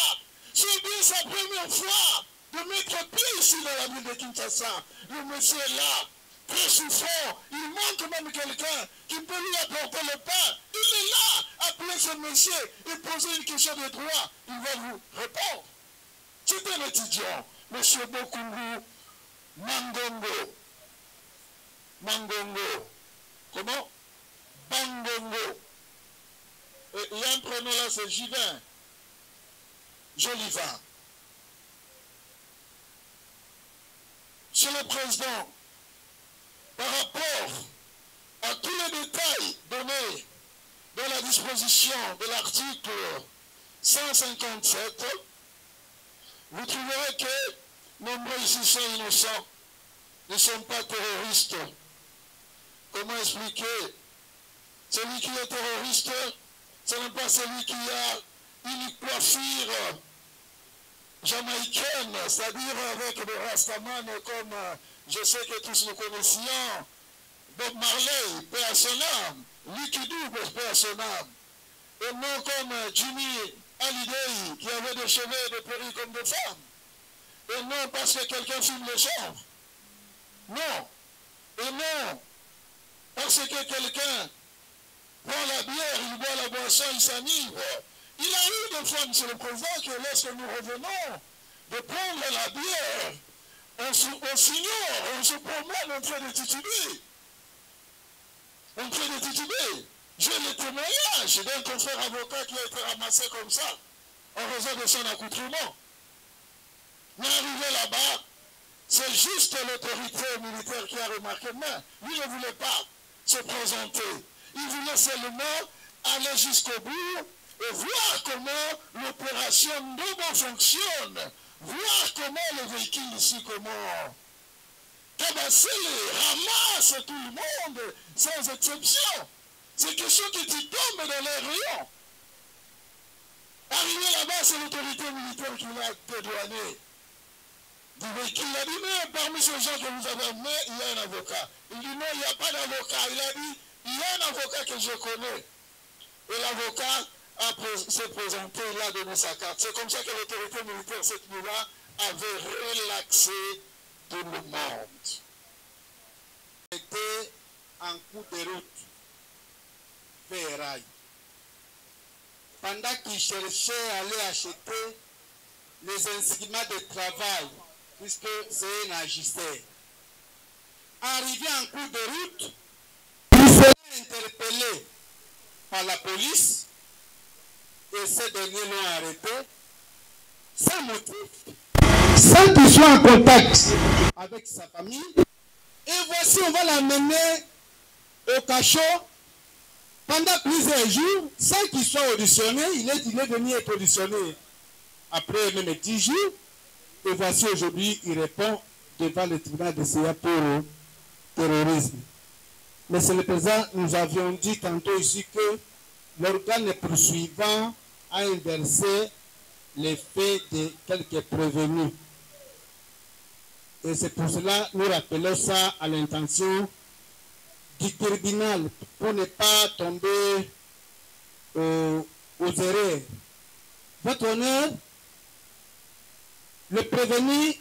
C'est bien sa première fois de mettre pied ici dans la ville de Kinshasa. Le monsieur est là, très souffrant. Il manque même quelqu'un qui peut lui apporter le pain. Il est là, appelez ce monsieur et poser une question de droit. Il va vous répondre. C'est un étudiant, monsieur Bokungu Mangongo. Mangongo. Comment? Bangongo. Et il y a un prénom là, c'est Jivin. Joliva. Monsieur le Président, par rapport à tous les détails donnés dans la disposition de l'article 157, vous trouverez que nombreux ici sont innocents, ne sont pas terroristes. Comment expliquer? Celui qui est terroriste, ce n'est pas celui qui a une coiffure jamaïcaine, c'est-à-dire avec le rastaman comme je sais que tous nous connaissions, Bob Marley, paix à son âme, Lucky Dube, paix à son âme, et non comme Jimmy l'idée qui avait des cheveux et des perruques comme des femmes. Et non parce que quelqu'un filme les chambres. Non. Et non parce que quelqu'un prend la bière, il boit la boisson, il s'anime. Il arrive des fois, M. le Président, que lorsque nous revenons de prendre la bière, on s'ignore, on se promène, on fait des titubés. On fait des titubés. J'ai le témoignage d'un confrère avocat qui a été ramassé comme ça, en raison de son accoutrement. Mais arrivé là-bas, c'est juste l'autorité militaire qui a remarqué, mais lui ne voulait pas se présenter. Il voulait seulement aller jusqu'au bout et voir comment l'opération Ndobo fonctionne, voir comment le véhicule ici, comment Kabasele ramasse tout le monde, sans exception. C'est quelque chose qui tombe dans les rayons. Arrivé là-bas, c'est l'autorité militaire qui l'a dédouané. Du véhicule, il a dit, mais parmi ces gens que vous avez amenés, il y a un avocat. Il dit, non, il n'y a pas d'avocat. Il a dit, il y a un avocat que je connais. Et l'avocat s'est présenté, il a donné sa carte. C'est comme ça que l'autorité militaire, cette nuit-là, avait relaxé tout le monde. C'était en coup de route vers Rail. Pendant qu'il cherchait à aller acheter les instruments de travail, puisque c'est un agisseur. Arrivé en cours de route, il sera interpellé par la police et ces derniers l'ont arrêté sans motif, sans qu'il soit en contact avec sa famille. Et voici, on va l'amener au cachot pendant plusieurs jours, sans qu'il soit auditionné. Il est venu être auditionné après même 10 jours. Et voici aujourd'hui, il répond devant le tribunal de CIA pour terrorisme. Monsieur le Président, nous avions dit tantôt ici que l'organe poursuivant a inversé les faits de quelques prévenus. Et c'est pour cela que nous rappelons ça à l'intention du tribunal pour ne pas tomber aux erreurs. Votre honneur, le prévenu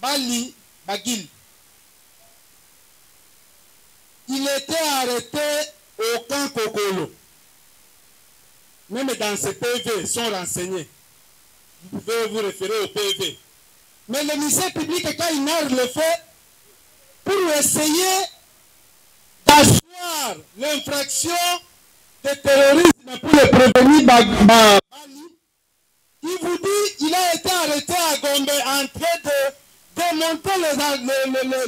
Bali Bagil, il était arrêté au camp Kokolo. Même dans ces PV sont renseignés. Vous pouvez vous référer au PV. Mais le ministère public, quand il narre le fait, pour essayer d'asseoir l'infraction de terrorisme pour le prévenir Bali, il vous dit qu'il a été arrêté à Gombe en train de démonter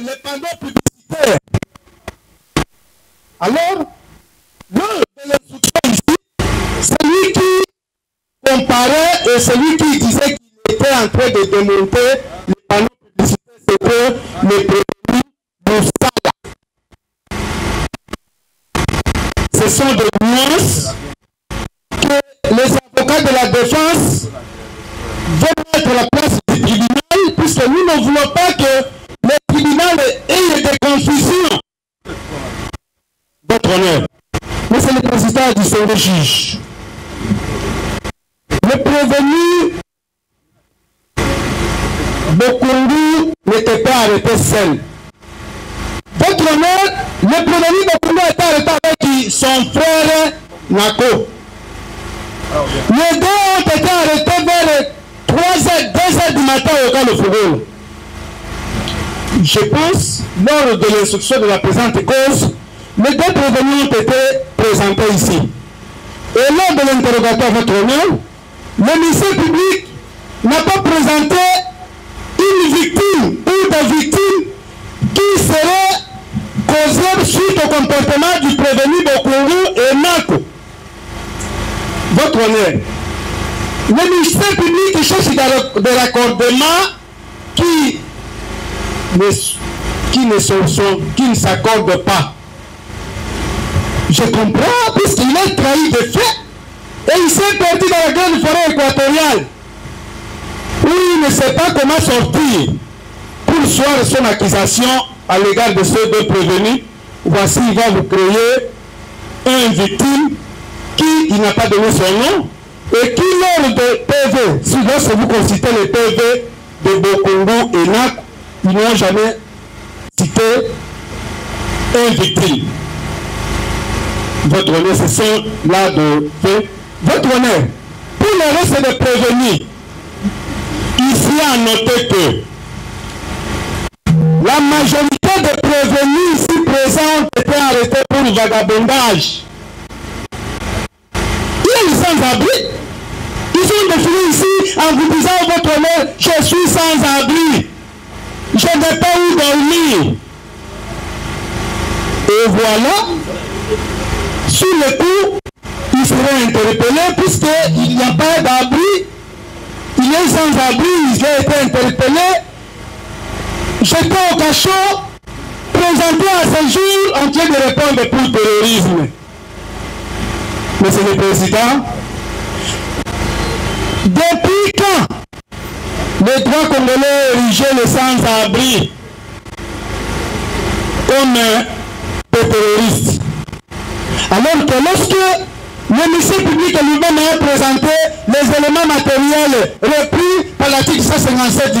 les panneaux publicitaires. Alors, le soutien ici, celui qui comparait et celui qui disait qu'il était en train de démonter les panneaux publicitaires, c'était le prévenu Boussala. Ce sont des nuances que les avocats de la défense veulent mettre à la place du tribunal, puisque nous ne voulons pas que le tribunal ait des confusions. Votre honneur, monsieur le président du Sénat juge, le prévenu Bokungu n'était pas arrêté seul. Votre honneur, le prévenu Bokungu était arrêté avec son frère Nako. Les deux ont été arrêtés vers 3h, 2h du matin au cas de Fourou. Je pense, lors de l'instruction de la présente cause, les deux prévenus ont été présentés ici. Et lors de l'interrogatoire, votre honneur, le ministère public n'a pas présenté une victime ou des victimes qui seraient causées suite au comportement du prévenu Bokungu et Nako. Votre honneur, le ministère public cherche des raccordements qui ne s'accordent pas. Je comprends, puisqu'il est trahi de fait et il s'est perdu dans la grande forêt équatoriale où il ne sait pas comment sortir pour soigner son accusation à l'égard de ceux deux prévenus. Voici, il va vous créer une victime qui il n'a pas donné son nom, Et qui lors de PV, si lorsque vous consultez les PV de Bokongo et NAC, ils n'ont jamais cité un victime. Votre honneur, ce sont là de fait. Votre honneur, pour le reste de prévenir, ici à noter que la majorité des prévenus ici présents étaient arrêtés pour le vagabondage. Il y a les sans-abri. Ils sont définis ici en vous disant votre honneur, je suis sans abri. Je n'ai pas où dormir. Et voilà, sur le coup, ils seront interpellés puisqu'il n'y a pas d'abri. Il est sans abri, il a été interpellé. Jeté au cachot, présenté à ce jour en train de répondre pour le terrorisme. Monsieur le Président, depuis quand les droits congolais érigés les sans-abri comme des terroristes? Alors que lorsque le ministère public lui-même a présenté les éléments matériels repris par l'article 157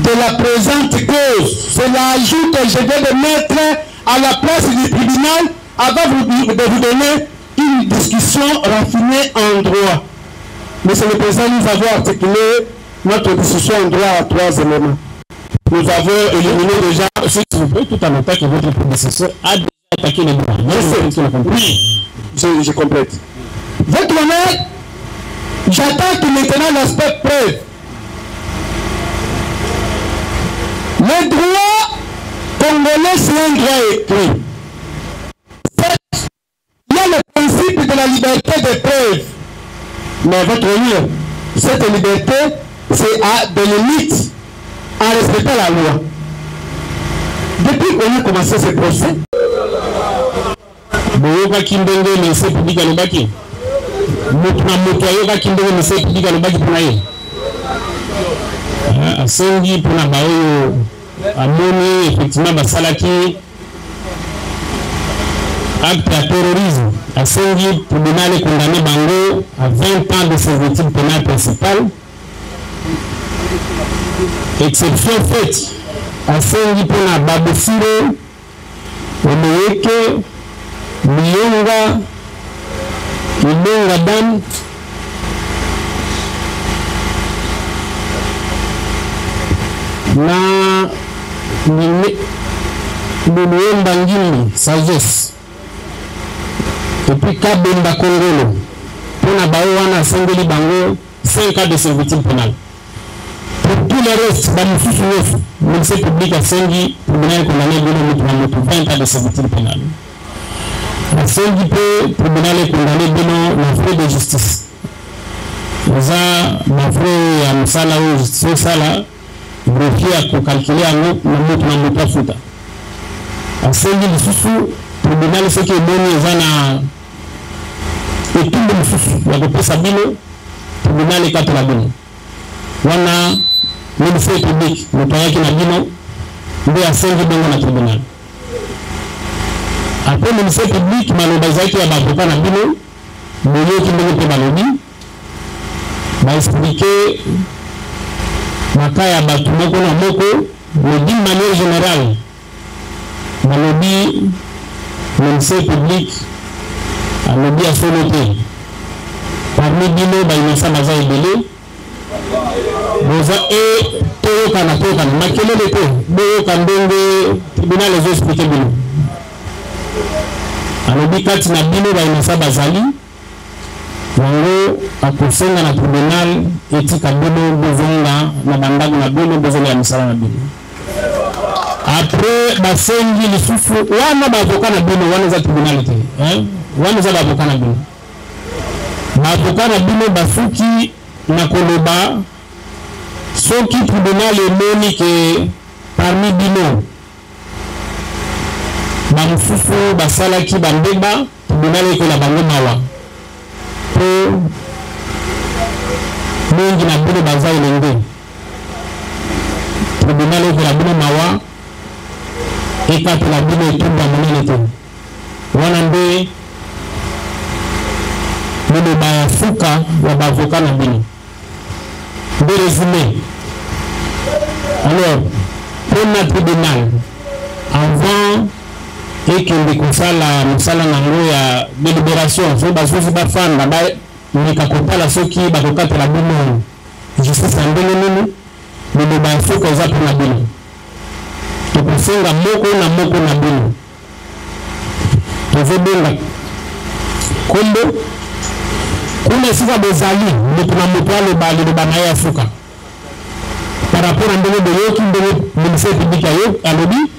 de la présente cause, c'est l'ajout que je vais de mettre à la place du tribunal avant de vous donner une discussion raffinée en droit. Monsieur le Président, nous avons articulé notre discussion en droit à 3 éléments. Nous avons éliminé déjà, s'il vous plaît, tout en état que votre prédécesseur a déjà attaqué les droits. Oui, je complète. Votre honneur, j'attaque maintenant l'aspect preuve. Le droit congolais, c'est un droit écrit. Il y a le principe de la liberté de preuve. Mais votre honneur, cette liberté, c'est à des limites, à respecter la loi. Depuis qu'on a commencé ce procès, Boyoka Kimbenge, le ministère public à l'Obaki. Motoyoka Kimbenge, le ministère public à l'Obaki pour naïe. Asengi pour la Baoyo, Amoni, effectivement, Basalaki, acte à terrorisme. Asengi pour les condamner Bango à 20 ans de servitude pénale principale. Exception faite. Asengi pour la Babosiro, Omoyeke, Miyonga, Ilonga Dan, na Luluemba Ngini, Sagesse, et puis Kabemba Kongolo, pour la Baouana Sangeli Bango, 5 cas de servitude pénale. Pour tout le reste, le ministère public a Sengi, pour le condamné de 20 cas de servitude pénale. La Sengi peut tribunal condamné de la fraude de justice. Nous avons ma frère à Msala ou justice Sala. Greffier à calculer à notre futa. À Sengi de Soussou, tribunal c'est que bon ezana et tout le Soussou, la copie Sabino, tribunal est 4 labino. Wana ministère public, le pays qui n'a bino, mais à Sengi dans le tribunal. Après le ministère public, malobazaki à Baboka n'a bino, moyo qui n'a pas malobi, m'a expliqué. Makaya batu moko na moko, mais d'une manière générale, dans le lobby, le ministère public, a lobby à son côté. Parmi Bino, il y a ça, Baza et Belé. Boza et Toyo Kana, Makele l'été, Boyo Kandenge, tribunal les expliqué Bino. A lobby Katina Bino, il y a ça, Bazali. Wango akusenga na tribunal etika bino bozonga na bandagu na bino bozonga ya misala na bino. Après basengi lisusu wana bavoka na bino wana za tribunal te, wana za bavoka na bino. Bavoka na bino basuki na koloba soki tribunal emoni ke parmi bino bamususu basalaki bandeba tribunal ekola bango mawa. Mingi na bino baza elenge tribunal ekola bino mawa ekatela bino etumba monene te wana nde le bafuka wa bavoka na bino. De résumé. Alors, pour notre tribunal, avant et que le consala musala nango ya délibération, so bazuzi bafanda ba nikakota la soki bakokata la bino. Justice andele nini, le bafuka za pour la bino. Tukusenga moko na bino. Tuvebenga kombo kuna sifa bezali mutuna mutwalo bali de banaya fuka par rapport à ndenge de yoki ndenge ministère public ayo alobi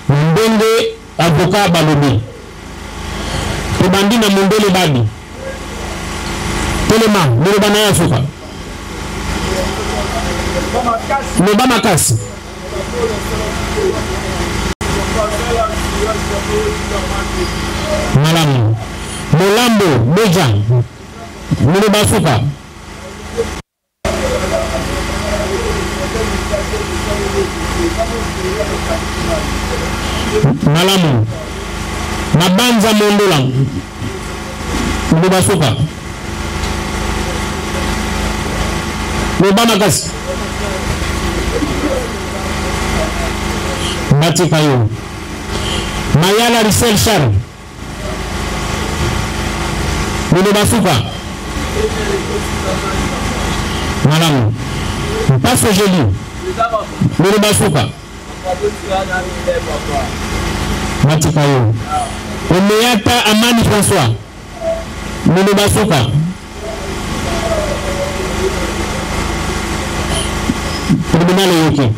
ndenge avocat balobi to bandi na mondele babi telema ndenge banaya fuka le bamakasi Malamu Molambo Beja Mune Basuka Malamu Nabanza Mondola Mune Basuka Mubamakas Batikayo Mayala Rissel Char Mune Basuka Madame Passe joli Mune Basuka Batikayo Omeyata Amani François Mune Basuka Tribunal Yoki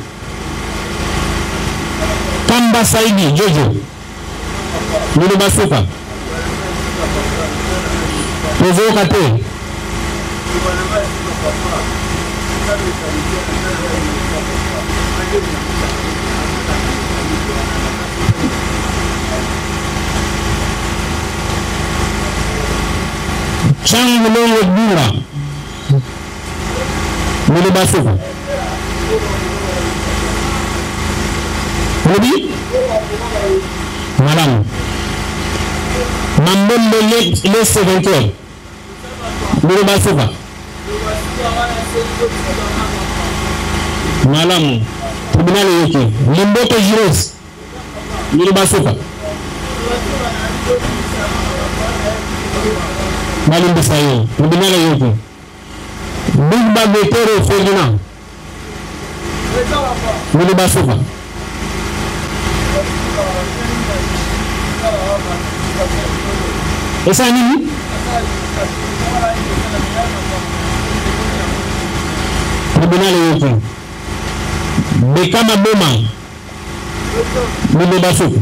Kamba Saidi Jojo Mune Basuka Tozo Kate Chang Mulongo Bura Mune Basuka Mudi Madame Mambombo les séventaires Mune Basuka Madame Tribunal Yoki Limboto Giros Mune Basuka Malim Bisayo Tribunal Yoki Big Bagetero Ferdinand Mune Basuka Et ça nini Tribunal Yoki Bekama Boma Mune Basuka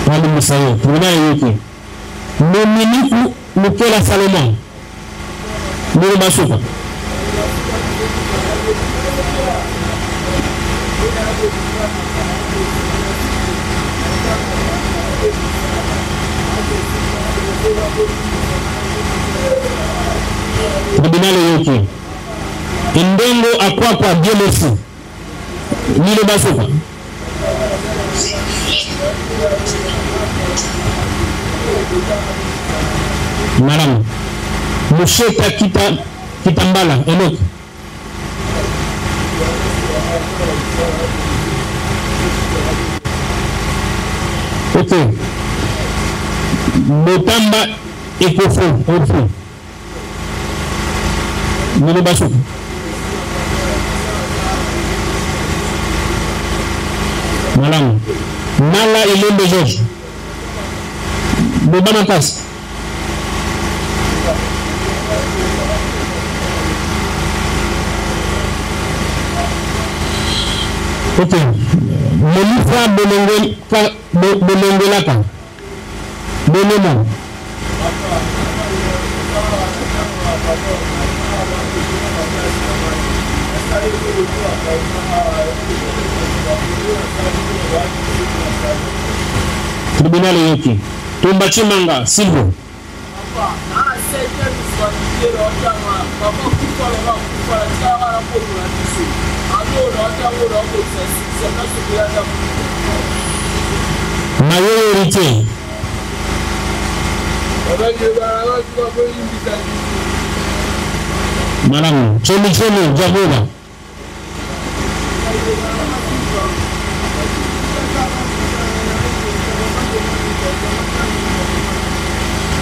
Malim Bisayo Tribunal Yoki Dominique Mukela Salomon Mune Basuka Tribunal Yoki Indengo Akwakwa Diemosi Mune Basuka Madame Moucheta Kitambala Enoch Ok Botamba Ekofo Orfo Mune Basuka Madame Mala Ilembe Georges Bobanakas Ok Melifa Bolongelaka Bonemo Tribunal Yoki Tumba Chimanga Silvo Mayo héritier. Madame, Chemi, Djaboula.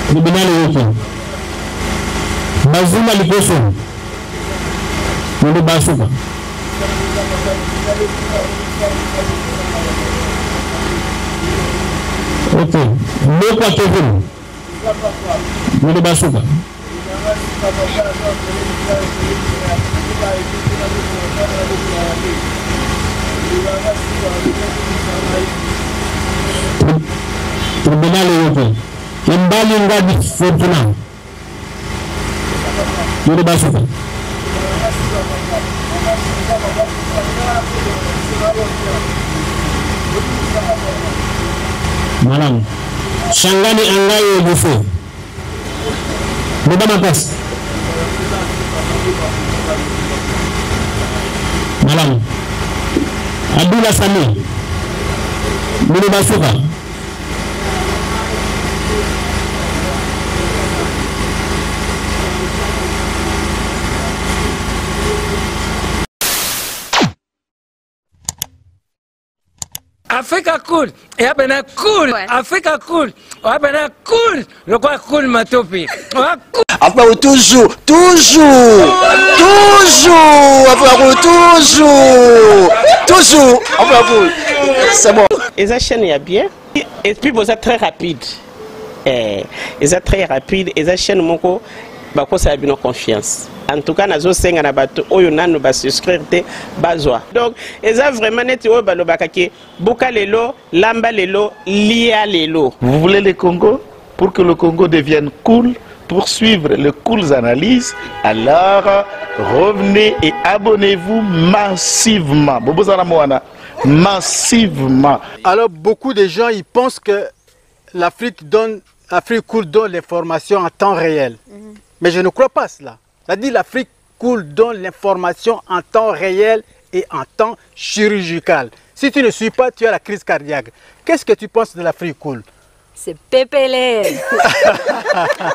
Tribunal européen. Bazuma Liposo. Mounou Basouka. Ok. Lokwa Kevin. Mounou Basouka. Tribunal européen. Mbali Ngadi Fortuna. Mounou Basouka. Madame, Shangani Angayo Bufo. Madame Apas. Madame, Abdullah Sami. Mounou Basouka. Africa cool, et abena cool, Africa cool, abena cool, le quoi cool matopi. Après toujours, c'est bon. Et ça chaîne est bien, et puis vous êtes très rapide. Et ça très rapide, et ça chaîne moko, bah quoi ça a bien confiance. En tout cas, nazo senga na bato oyo nanu ba souscrire te bazwa. Donc, eza vraiment neti oyo balobaka ke boka lelo, lamba lelo, lia lelo. Vous voulez le Congo pour que le Congo devienne cool, pour suivre les cool analyses, alors revenez et abonnez-vous massivement. Massivement. Alors beaucoup de gens ils pensent que l'Afrique cool donne l'information en temps réel. Mais je ne crois pas cela. C'est-à-dire l'Afrique cool donne l'information en temps réel et en temps chirurgical. Si tu ne suis pas, tu as la crise cardiaque. Qu'est-ce que tu penses de l'Afrique cool? C'est pépélé.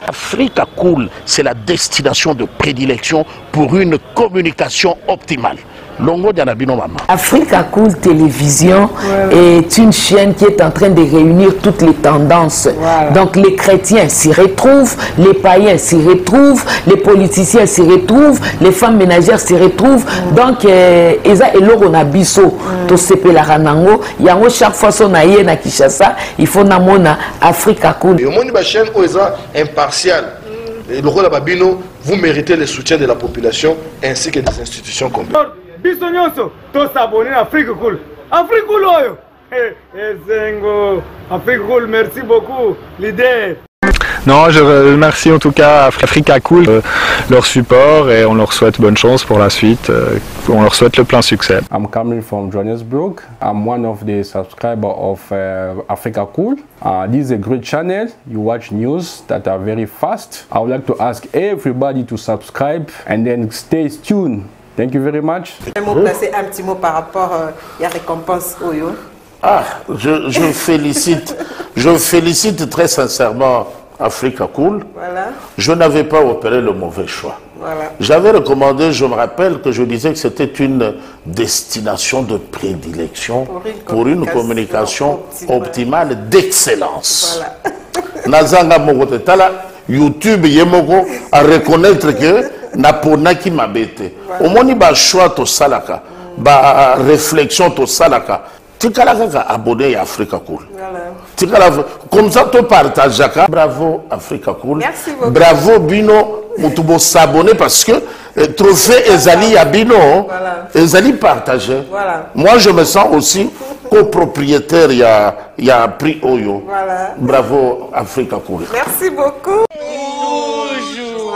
Africa Cool, c'est la destination de prédilection pour une communication optimale. Longo Dianabino Mama. Africa Cool Télévision est une chaîne qui est en train de réunir toutes les tendances. Donc les chrétiens s'y retrouvent, les païens s'y retrouvent, les politiciens s'y retrouvent, les femmes ménagères s'y retrouvent. Donc Eza Eloro na biso to sepela ranango, yango chaque fois son aye na Kinshasa, il faut namona Africa Cool. Au monde ba chaîne Oza impartial. Et le rôle Babino, vous méritez le soutien de la population ainsi que des institutions complètes. Biso nyonso to s'abonner à Afrique Cool. Afrique Cool oyo. Zengo. Afrique Cool, merci beaucoup leader. Non, je remercie en tout cas Africa Cool leur support et on leur souhaite bonne chance pour la suite. On leur souhaite le plein succès. I'm coming from Johannesburg. I'm one of the subscribers of Africa Cool. This is a great channel. You watch news that are very fast. I would like to ask everybody to subscribe and then stay tuned. Thank you very much. Placer un petit mot par rapport à la récompense Oyo. Je félicite très sincèrement Africa Cool. Voilà. Je n'avais pas opéré le mauvais choix. Voilà. J'avais recommandé, je me rappelle que je disais que c'était une destination de prédilection pour une communication optimale d'excellence. Nazanga Mogotala, YouTube Yemoko a reconnaître que Naponaki Mabete. Au moni ba choix to salaka, ba réflexion to salaka. Tikalaka abonné à Africa Cool. Comme ça, tu partages. Bravo Africa Cool. Merci beaucoup. Bravo Bino. Mutubo s'abonner parce que trophée Ezali à Bino, Ezali partagé. Moi, je me sens aussi copropriétaire. Il y a prix Oyo. Bravo Africa Cool. Merci beaucoup. Toujours.